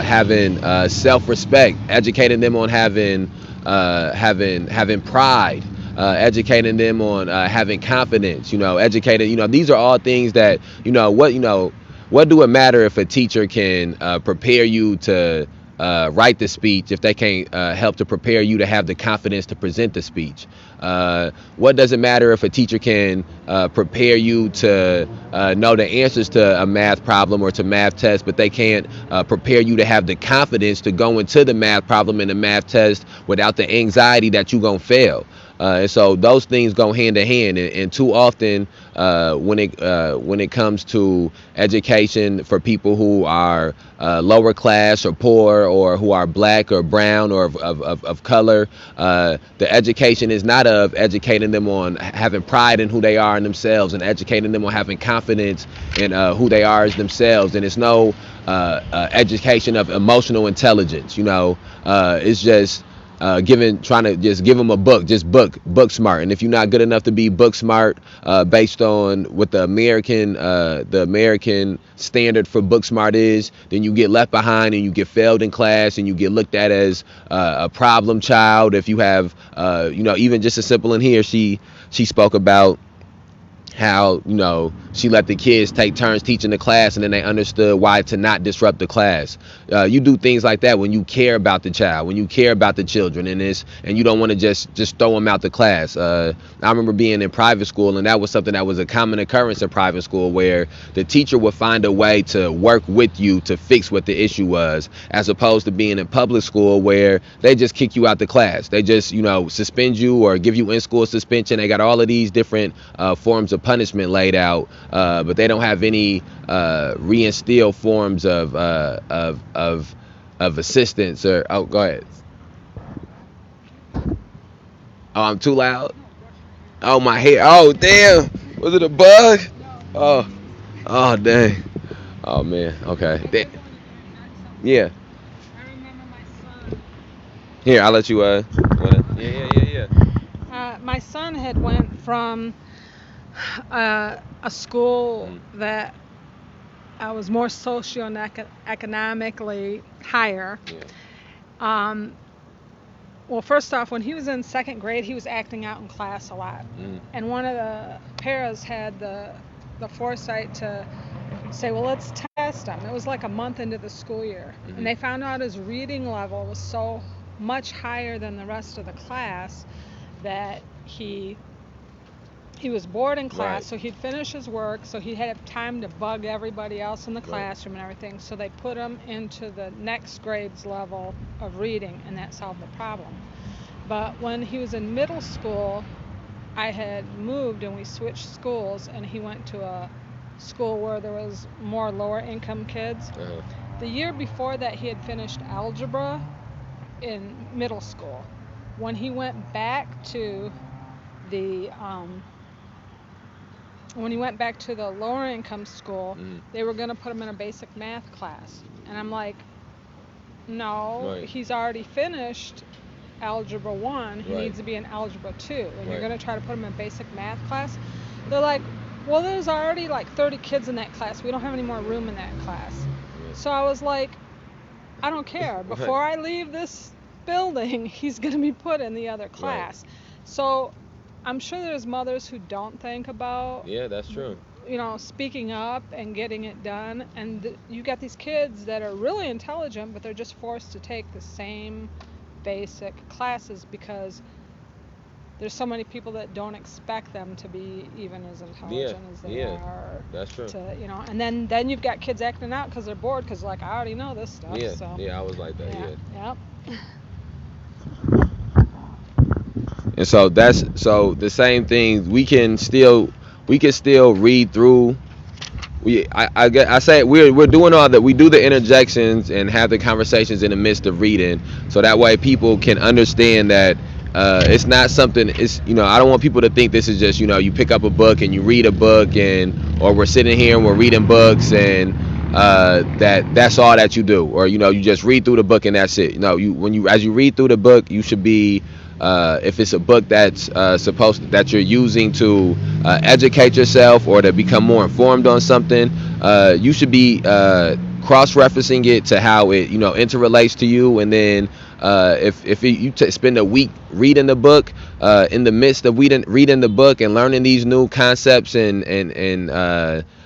having self-respect, educating them on having pride, educating them on having confidence. Educating. These are all things that what do it matter if a teacher can prepare you to write the speech if they can't help to prepare you to have the confidence to present the speech? What does it matter if a teacher can prepare you to know the answers to a math problem or to math test, but they can't prepare you to have the confidence to go into the math problem and the math test without the anxiety that you're going to fail? And so those things go hand in hand, and too often when it comes to education for people who are lower class or poor, or who are black or brown or of color, the education is not of educating them on having pride in who they are in themselves, and educating them on having confidence in who they are as themselves. And it's no education of emotional intelligence. It's just trying to just give them a book, just book smart. And if you're not good enough to be book smart, based on what the American standard for book smart is, then you get left behind and you get failed in class and you get looked at as a problem child. If you have, even just as simple in here, she spoke about how she let the kids take turns teaching the class, and then they understood why to not disrupt the class. You do things like that when you care about the child, when you care about the children, and you don't want to just throw them out the class. I remember being in private school, and that was something that was a common occurrence in private school, where the teacher would find a way to work with you to fix what the issue was, as opposed to being in public school where they just kick you out the class. They just suspend you or give you in-school suspension. They got all of these different forms of punishment laid out, but they don't have any reinstilled forms of assistance. Or go ahead. Oh, I'm too loud. Oh, my hair. Oh, damn. Was it a bug? Oh, dang. Oh, man. Okay. Yeah. I remember my son. Here, I'll let you. Yeah. My son had went from a school that was more socio-economically higher. Yeah. Well, first off, when he was in second grade, he was acting out in class a lot. And one of the paras had the foresight to say, well, let's test him. It was like a month into the school year. And they found out his reading level was so much higher than the rest of the class that he he was bored in class, Right. so he'd finish his work, so he'd have time to bug everybody else in the Right. classroom and everything. So they put him into the next grade's level of reading, and that solved the problem. But when he was in middle school, I had moved and we switched schools, and he went to a school where there was more lower income kids. Uh-huh. The year before that, he had finished algebra in middle school. When he went back to the lower income school, Mm. they were going to put him in a basic math class. And I'm like, no, Right. he's already finished algebra 1. He Right. needs to be in algebra 2. And you're Right. going to try to put him in basic math class? They're like, well, there's already like 30 kids in that class. We don't have any more room in that class. Yeah. So I was like, I don't care. Before I leave this building, he's going to be put in the other class. So I'm sure there's mothers who don't think about, Yeah, that's true. speaking up and getting it done. And you got these kids that are really intelligent, but they're just forced to take the same basic classes because there's so many people that don't expect them to be even as intelligent as they are. That's true. And then you've got kids acting out because they're bored because like, I already know this stuff. Yeah, So yeah, I was like that. Yeah. Yep. And so the same thing. We can still read through. I say we're doing all that. We do the interjections and have the conversations in the midst of reading, so that way people can understand that it's not something. It's I don't want people to think this is just you pick up a book and you read a book or we're sitting here and we're reading books and that's all that you do, or you just read through the book and that's it. No, as you read through the book, you should be if it's a book that's that you're using to educate yourself or to become more informed on something, you should be cross-referencing it to how it interrelates to you, and then if you spend a week reading the book, in the midst of reading the book and learning these new concepts and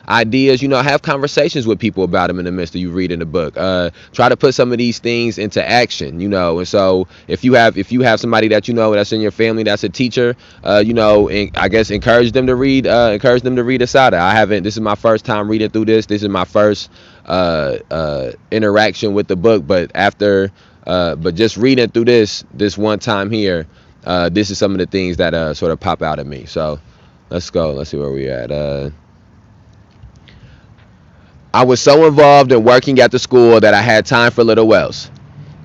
ideas, have conversations with people about them in the midst of you reading the book. Try to put some of these things into action, and so if you have somebody that that's in your family that's a teacher, and I guess encourage them to read Assata. I haven't. This is my first time reading through this. This is my first interaction with the book, but just reading through this one time here, this is some of the things that sort of pop out at me. So let's go. Let's see where we're at. I was so involved in working at the school that I had time for little else.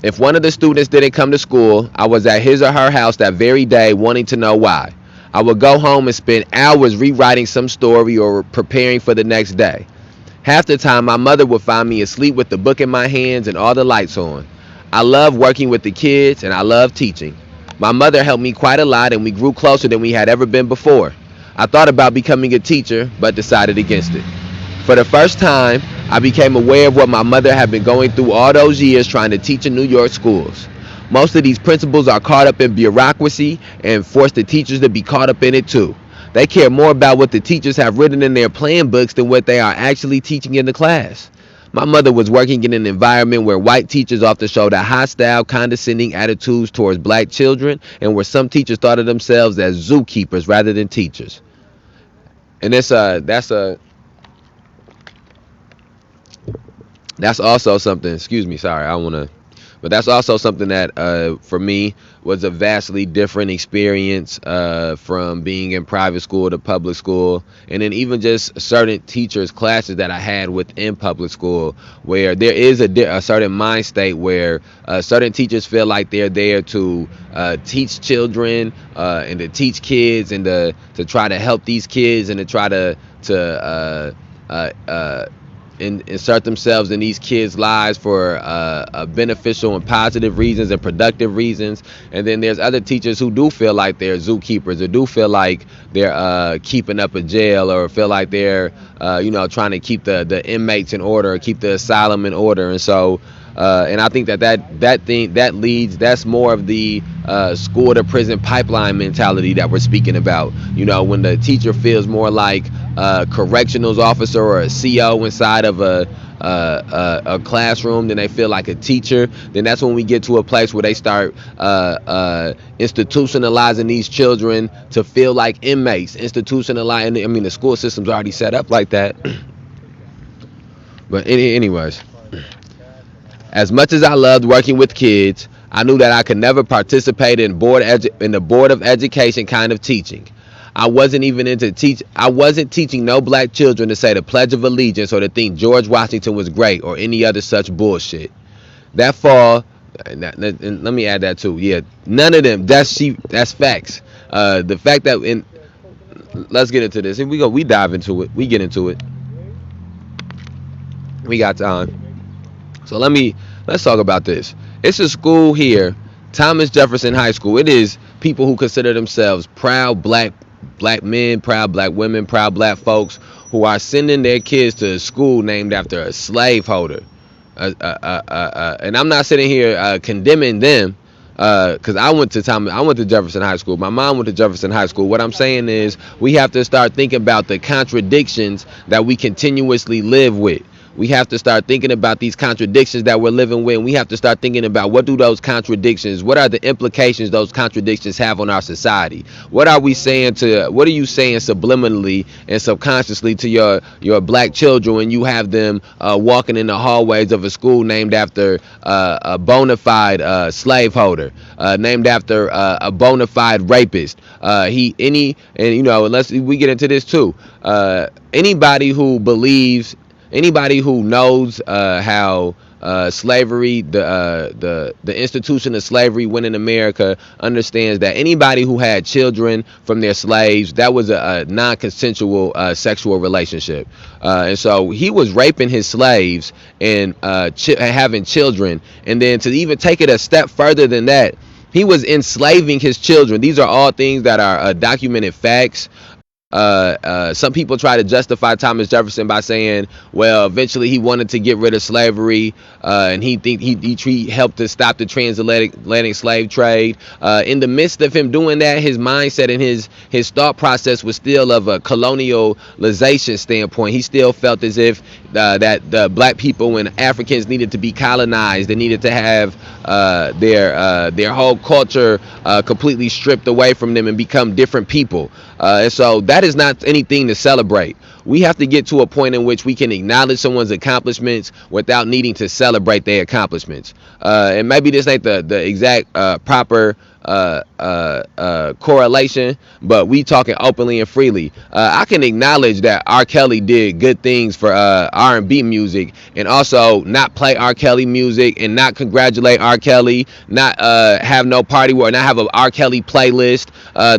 If one of the students didn't come to school, I was at his or her house that very day wanting to know why. I would go home and spend hours rewriting some story or preparing for the next day. Half the time, my mother would find me asleep with the book in my hands and all the lights on. I love working with the kids and I love teaching. My mother helped me quite a lot and we grew closer than we had ever been before. I thought about becoming a teacher, but decided against it. For the first time, I became aware of what my mother had been going through all those years trying to teach in New York schools. Most of these principals are caught up in bureaucracy and force the teachers to be caught up in it too. They care more about what the teachers have written in their plan books than what they are actually teaching in the class. My mother was working in an environment where white teachers often showed a hostile, condescending attitudes towards black children, and where some teachers thought of themselves as zookeepers rather than teachers. And that's also something. Excuse me, sorry, I want to. But that's also something that, for me, was a vastly different experience from being in private school to public school, and then even just certain teachers' classes that I had within public school, where there is a certain mind state where certain teachers feel like they're there to teach children and to teach kids and to try to help these kids and to try to insert themselves in these kids' lives for beneficial and positive reasons and productive reasons. And then there's other teachers who do feel like they're zookeepers or do feel like they're keeping up a jail or feel like they're trying to keep the inmates in order or keep the asylum in order. And so And I think that's more of the school to prison pipeline mentality that we're speaking about. When the teacher feels more like a correctionals officer or a CO inside of a classroom than they feel like a teacher, then that's when we get to a place where they start institutionalizing these children to feel like inmates. Institutionalizing, I mean, the school system's already set up like that. But anyways, as much as I loved working with kids, I knew that I could never participate in the board of education kind of teaching. I wasn't even into I wasn't teaching no black children to say the Pledge of Allegiance or to think George Washington was great or any other such bullshit. That fall, and let me add that too. Yeah, none of them. That's facts. The fact that let's get into this. Here we go. We dive into it. We get into it. We got time. So let's talk about this. It's a school here, Thomas Jefferson High School. It is people who consider themselves proud black men, proud black women, proud black folks who are sending their kids to a school named after a slaveholder. And I'm not sitting here condemning them, because I went to Jefferson High School. My mom went to Jefferson High School. What I'm saying is we have to start thinking about the contradictions that we continuously live with. We have to start thinking about these contradictions that we're living with. And we have to start thinking about what are the implications those contradictions have on our society? What are you saying subliminally and subconsciously to your black children when you have them walking in the hallways of a school named after a bona fide slaveholder, named after a bona fide rapist? Unless we get into this too, anybody who knows how slavery, the institution of slavery went in America, understands that anybody who had children from their slaves, that was a non-consensual sexual relationship. And so he was raping his slaves and having children. And then to even take it a step further than that, he was enslaving his children. These are all things that are documented facts. Some people try to justify Thomas Jefferson by saying, well, eventually he wanted to get rid of slavery, and he helped to stop the transatlantic slave trade. In the midst of him doing that, his mindset and his thought process was still of a colonialization standpoint. He still felt as if that the black people and Africans needed to be colonized. They needed to have their whole culture completely stripped away from them and become different people. And so that is not anything to celebrate. We have to get to a point in which we can acknowledge someone's accomplishments without needing to celebrate their accomplishments. And maybe this ain't the exact proper correlation, but we talking openly and freely. I can acknowledge that R. Kelly did good things for R&B music, and also not play R. Kelly music and not congratulate R. Kelly, not have no party or not have a R. Kelly playlist.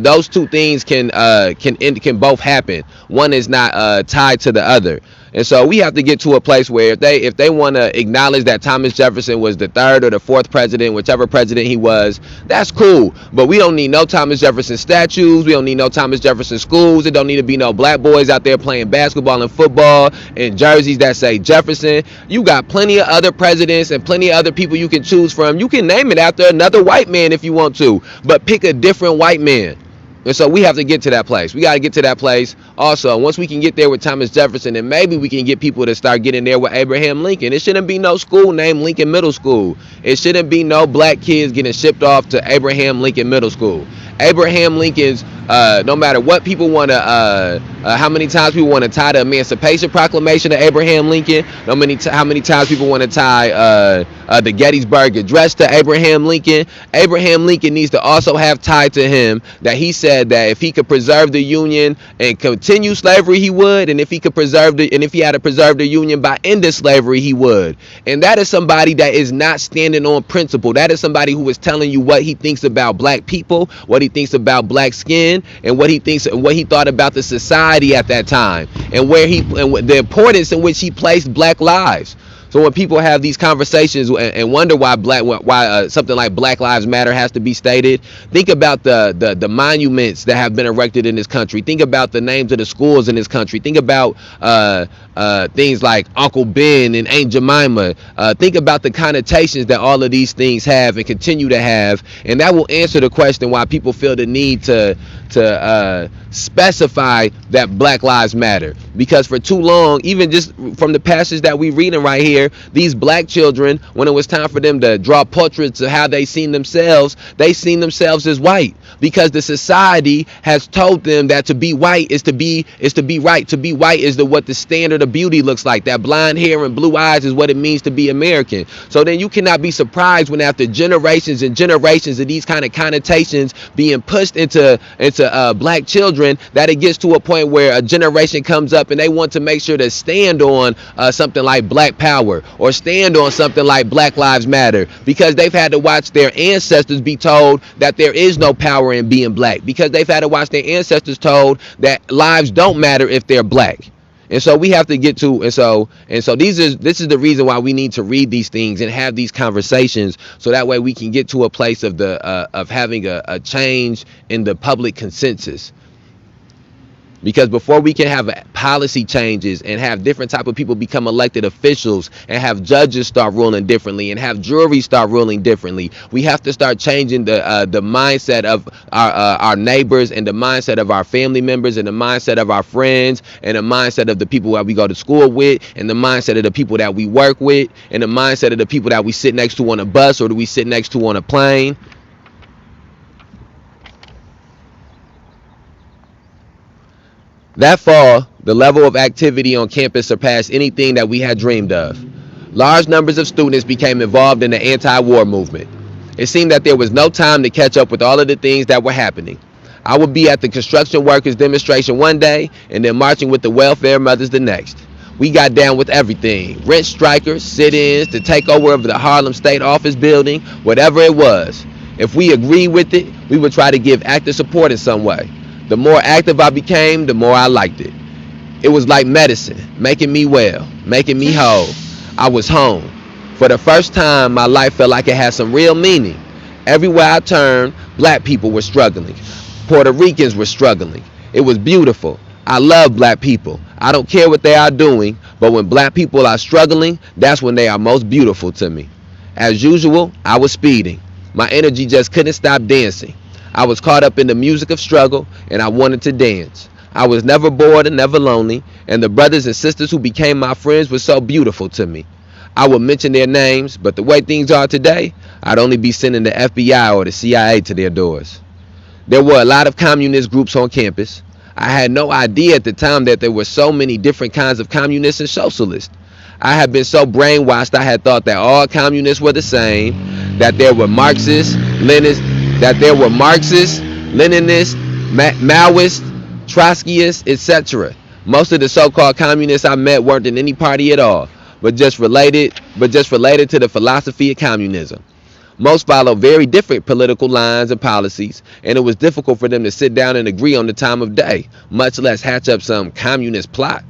Those two things can both happen. One is not tied to the other. And so we have to get to a place where if they want to acknowledge that Thomas Jefferson was the third or the fourth president, whichever president he was, that's cool. But we don't need no Thomas Jefferson statues. We don't need no Thomas Jefferson schools. It don't need to be no black boys out there playing basketball and football in jerseys that say Jefferson. You got plenty of other presidents and plenty of other people you can choose from. You can name it after another white man if you want to, but pick a different white man. And so we have to get to that place. We got to get to that place. Also, once we can get there with Thomas Jefferson, then maybe we can get people to start getting there with Abraham Lincoln. It shouldn't be no school named Lincoln Middle School. It shouldn't be no black kids getting shipped off to Abraham Lincoln Middle School. Abraham Lincoln's, no matter what people want to, how many times people want to tie the Emancipation Proclamation to Abraham Lincoln, how many times people want to tie the Gettysburg Address to Abraham Lincoln. Abraham Lincoln needs to also have tied to him that he said that if he could preserve the Union and continue slavery, he would, and if he had to preserve the Union by ending slavery, he would. And that is somebody that is not standing on principle. That is somebody who is telling you what he thinks about black people, what he thinks about black skin, and what he thought about the society at that time, and the importance in which he placed black lives. So when people have these conversations and wonder why something like Black Lives Matter has to be stated, think about the monuments that have been erected in this country. Think about the names of the schools in this country. Think about things like Uncle Ben and Aunt Jemima. Think about the connotations that all of these things have and continue to have, and that will answer the question why people feel the need to specify that Black Lives Matter. Because for too long, even just from the passage that we reading right here, these black children, when it was time for them to draw portraits of how they seen themselves as white, because the society has told them that to be white is to be right. To be white is what the standard of beauty looks like. That blonde hair and blue eyes is what it means to be American. So then you cannot be surprised when after generations and generations of these kind of connotations being pushed into black children, that it gets to a point where a generation comes up and they want to make sure to stand on something like Black Power or stand on something like Black Lives Matter, because they've had to watch their ancestors be told that there is no power in being black, because they've had to watch their ancestors told that lives don't matter if they're black. And so we have to get to, and so this is the reason why we need to read these things and have these conversations, so that way we can get to a place of having a change in the public consensus. Because before we can have policy changes and have different type of people become elected officials and have judges start ruling differently and have juries start ruling differently, we have to start changing the mindset of our neighbors, and the mindset of our family members, and the mindset of our friends, and the mindset of the people that we go to school with, and the mindset of the people that we work with, and the mindset of the people that we sit next to on a bus or do we sit next to on a plane. That fall, the level of activity on campus surpassed anything that we had dreamed of. Large numbers of students became involved in the anti-war movement. It seemed that there was no time to catch up with all of the things that were happening. I would be at the construction workers demonstration one day and then marching with the welfare mothers the next. We got down with everything: rent strikers, sit-ins, the takeover of the Harlem State Office building, whatever it was. If we agreed with it, we would try to give active support in some way. The more active I became, the more I liked it. It was like medicine, making me well, making me whole. I was home. For the first time, my life felt like it had some real meaning. Everywhere I turned, black people were struggling. Puerto Ricans were struggling. It was beautiful. I love black people. I don't care what they are doing, but when black people are struggling, that's when they are most beautiful to me. As usual, I was speeding. My energy just couldn't stop dancing. I was caught up in the music of struggle, and I wanted to dance. I was never bored and never lonely, and the brothers and sisters who became my friends were so beautiful to me. I would mention their names, but the way things are today, I'd only be sending the FBI or the CIA to their doors. There were a lot of communist groups on campus. I had no idea at the time that there were so many different kinds of communists and socialists. I had been so brainwashed, I had thought that all communists were the same, that there were Marxists, Leninists, Maoists, Trotskyists, etc. Most of the so-called communists I met weren't in any party at all, but just related to the philosophy of communism. Most follow very different political lines and policies, and it was difficult for them to sit down and agree on the time of day, much less hatch up some communist plot.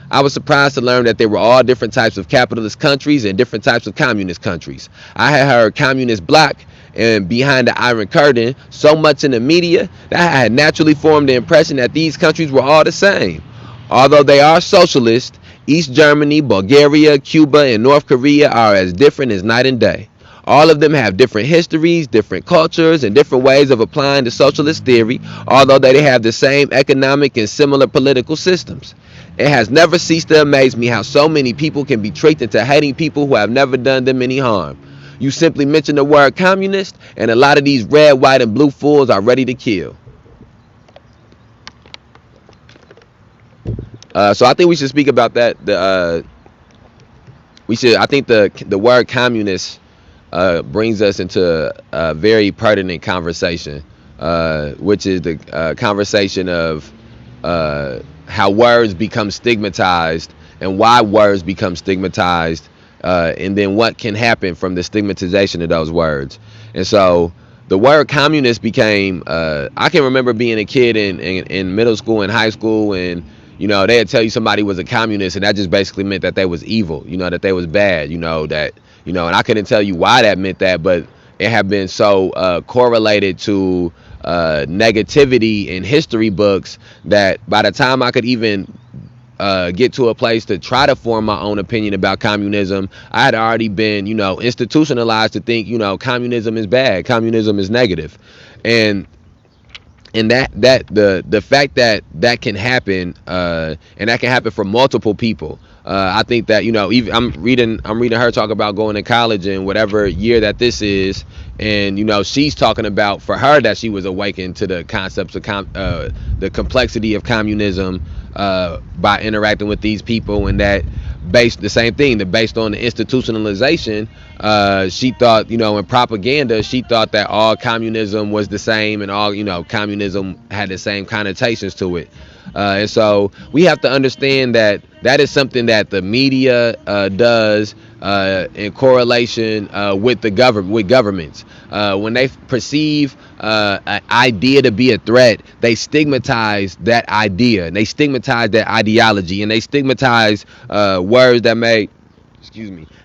I was surprised to learn that there were all different types of capitalist countries and different types of communist countries. I had heard communist bloc and behind the Iron Curtain so much in the media that I had naturally formed the impression that these countries were all the same. Although they are socialist, East Germany, Bulgaria, Cuba, and North Korea are as different as night and day. All of them have different histories, different cultures, and different ways of applying the socialist theory, although they have the same economic and similar political systems. It has never ceased to amaze me how so many people can be tricked into hating people who have never done them any harm. You simply mention the word communist, and a lot of these red, white, and blue fools are ready to kill. So I think we should speak about that. I think the word communist brings us into a very pertinent conversation, which is the conversation of how words become stigmatized and why words become stigmatized, and then what can happen from the stigmatization of those words. And so the word communist became, I can remember being a kid in middle school and high school, and they'd tell you somebody was a communist, and that just basically meant that they was evil, that they was bad, and I couldn't tell you why that meant that, but it had been so correlated to negativity in history books that by the time I could even get to a place to try to form my own opinion about communism, I had already been, institutionalized to think, communism is bad, communism is negative, and the fact that that can happen, and that can happen for multiple people. I think that even I'm reading her talk about going to college and whatever year that this is, and she's talking about for her that she was awakened to the concepts of the complexity of communism by interacting with these people, and that based the same thing that based on the institutionalization, she thought, in propaganda, she thought that all communism was the same, and all communism had the same connotations to it. And so we have to understand that that is something that the media does in correlation with the governments. When they perceive an idea to be a threat, they stigmatize that idea, and they stigmatize that ideology, and they stigmatize words that may,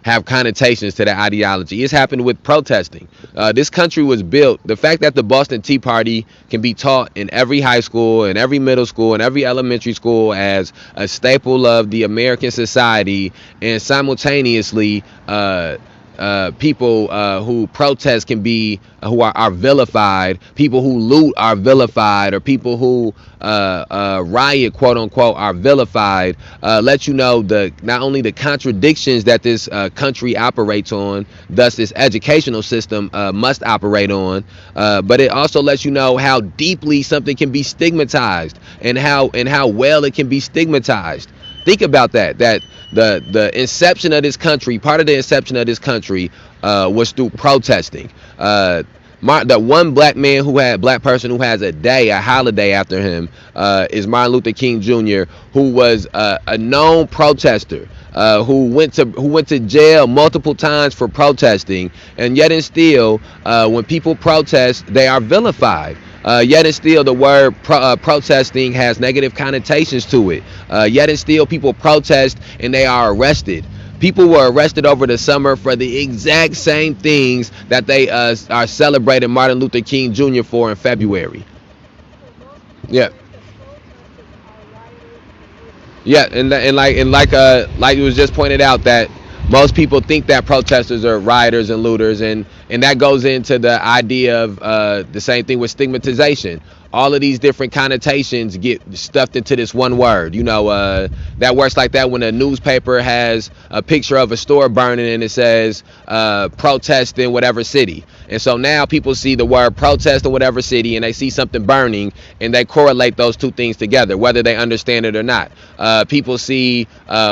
have connotations to that ideology. It's happened with protesting. This country was built, the fact that the Boston Tea Party can be taught in every high school, and every middle school, and every elementary school as a staple of the American society, and simultaneously people who protest can be who are vilified, people who loot are vilified, or people who riot, quote unquote, are vilified, let you know not only the contradictions that this country operates on, thus this educational system must operate on, but it also lets you know how deeply something can be stigmatized, and how well it can be stigmatized. Think about that the inception of this country, part of the inception of this country was through protesting. The one black person who has a holiday after him is Martin Luther King Jr., who was a known protester, who went to jail multiple times for protesting, and yet and still, when people protest, they are vilified. Yet and still, the word protesting has negative connotations to it. Yet and still, people protest and they are arrested. People were arrested over the summer for the exact same things that they are celebrating Martin Luther King Jr. for in February. Yeah. Yeah, and like it was just pointed out, that most people think that protesters are rioters and looters, and that goes into the idea of the same thing with stigmatization. All of these different connotations get stuffed into this one word. That works like that when a newspaper has a picture of a store burning and it says protest in whatever city. And so now people see the word protest in whatever city, and they see something burning, and they correlate those two things together, whether they understand it or not. People see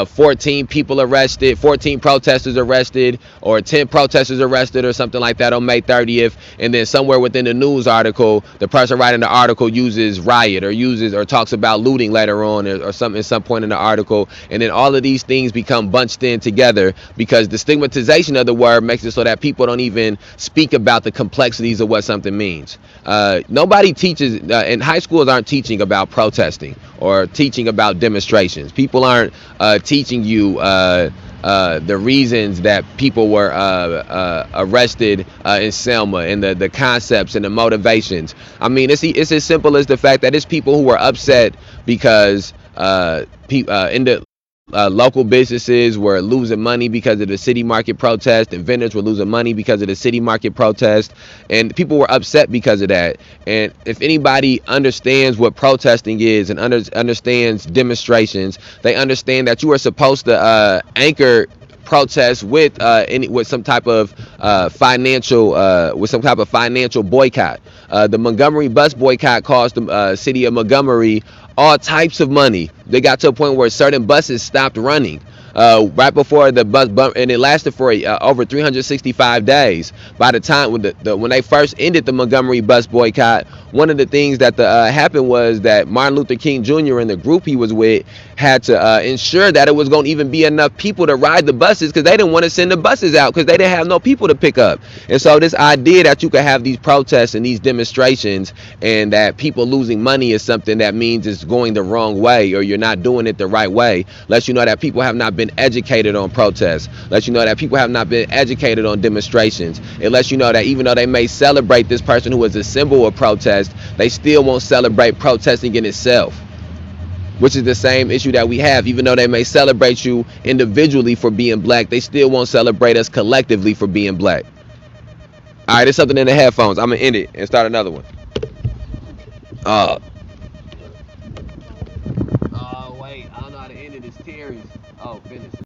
14 people arrested, 14 protesters arrested, or 10 protesters arrested, or something like that on May 30th, and then somewhere within the news article, the person writing the article uses riot, or talks about looting later on, or something at some point in the article, and then all of these things become bunched in together because the stigmatization of the word makes it so that people don't even speak about the complexities of what something means. Nobody teaches, and high schools aren't teaching about protesting or teaching about demonstrations. People aren't teaching you the reasons that people were arrested in Selma, and the concepts and the motivations. I mean, it's as simple as the fact that it's people who were upset because in the local businesses were losing money because of the city market protest, and vendors were losing money because of the city market protest, and people were upset because of that. And if anybody understands what protesting is and understands demonstrations, they understand that you are supposed to anchor protest with some type of financial boycott. The Montgomery bus boycott cost the city of Montgomery all types of money. They got to a point where certain buses stopped running. right before the bus bump, and it lasted for over 365 days. By the time when they first ended the Montgomery bus boycott, one of the things that happened was that Martin Luther King Jr. and the group he was with had to ensure that it was going to even be enough people to ride the buses, because they didn't want to send the buses out because they didn't have no people to pick up. And so this idea that you could have these protests and these demonstrations and that people losing money is something that means it's going the wrong way or you're not doing it the right way lets you know that people have not been educated on protests, lets you know that people have not been educated on demonstrations. It lets you know that even though they may celebrate this person who is a symbol of protest, they still won't celebrate protesting in itself, which is the same issue that we have. Even though they may celebrate you individually for being black, they still won't celebrate us collectively for being black. All right, there's something in the headphones. I'm gonna end it and start another one. Uh, wait, I don't know how to end it. It's Terry's. Oh, finish it.